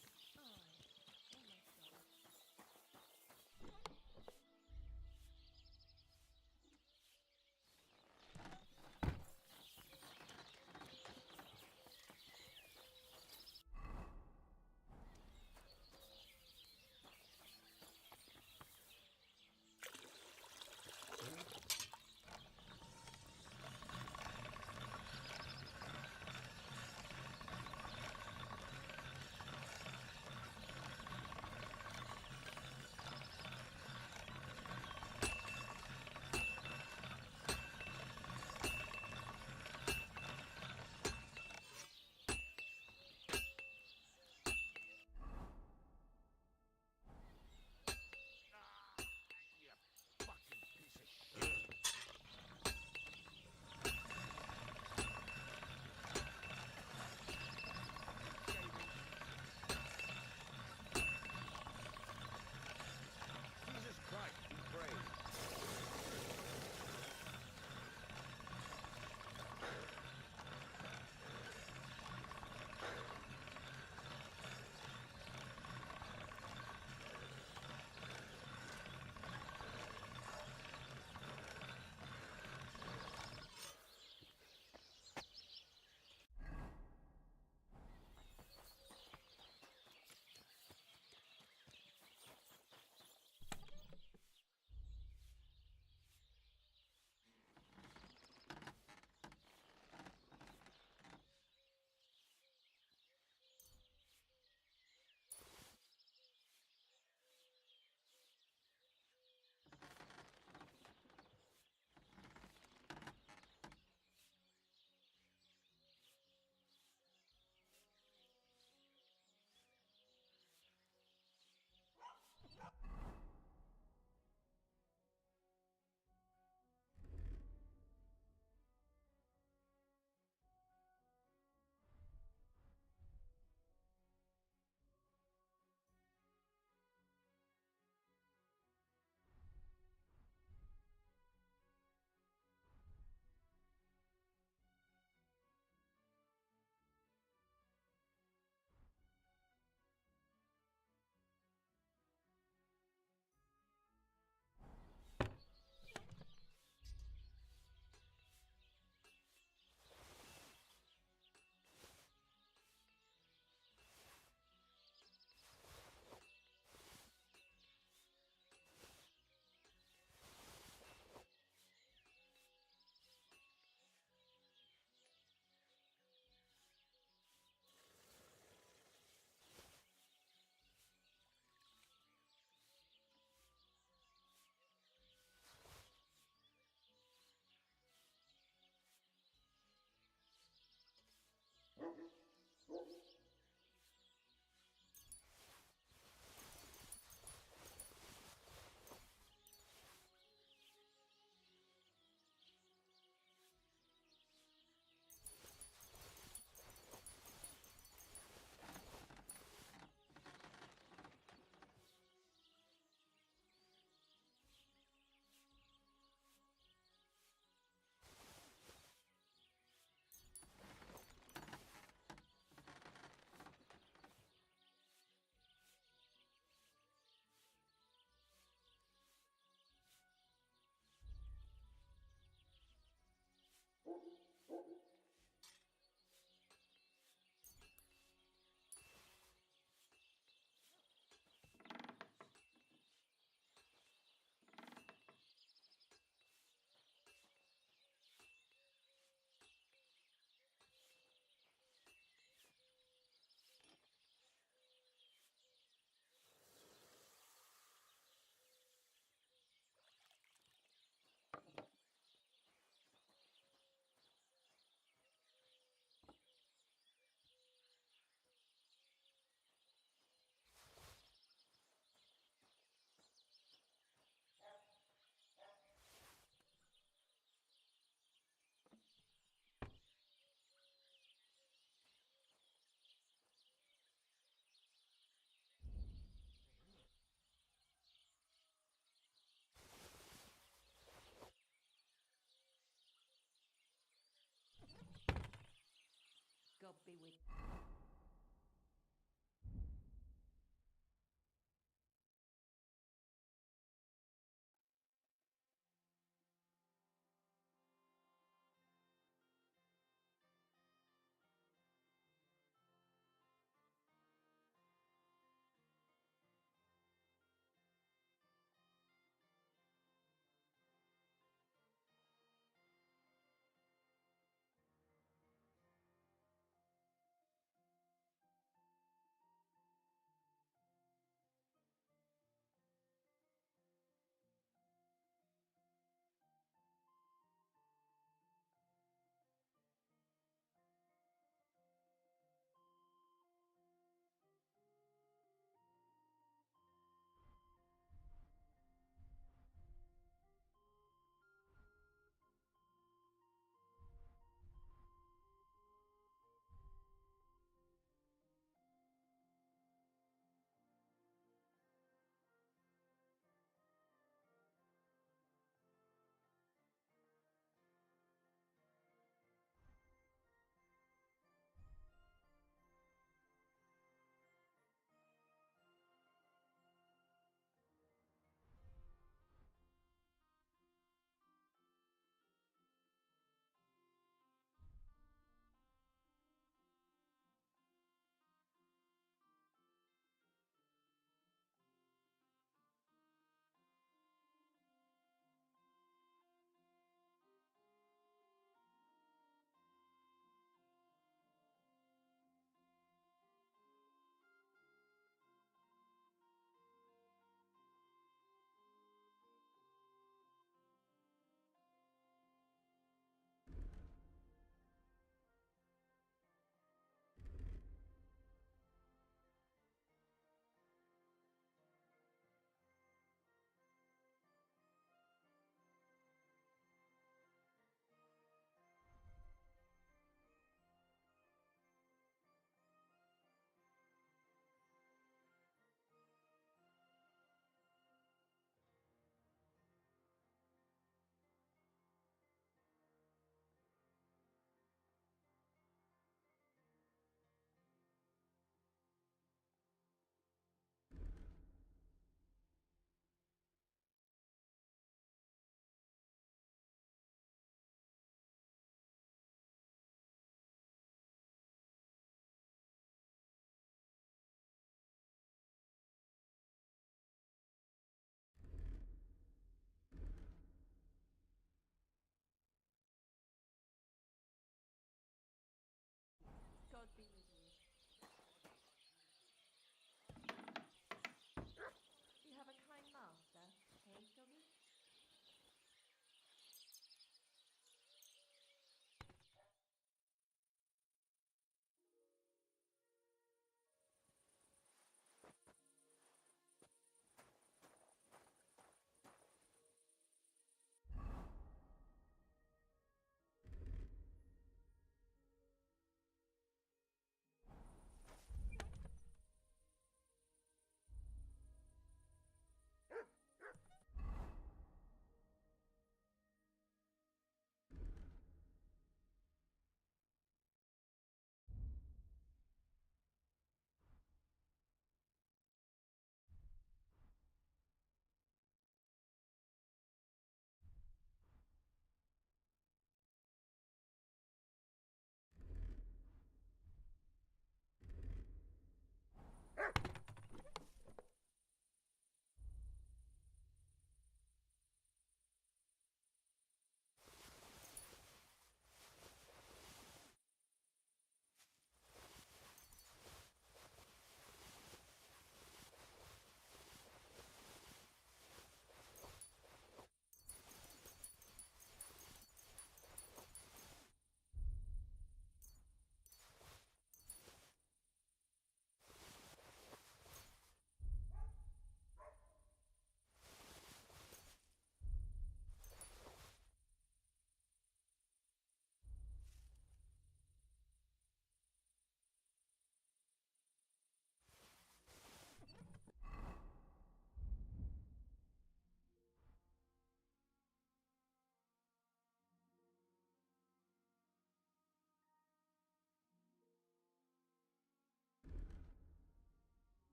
[SPEAKER 13] God be with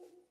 [SPEAKER 9] Oh.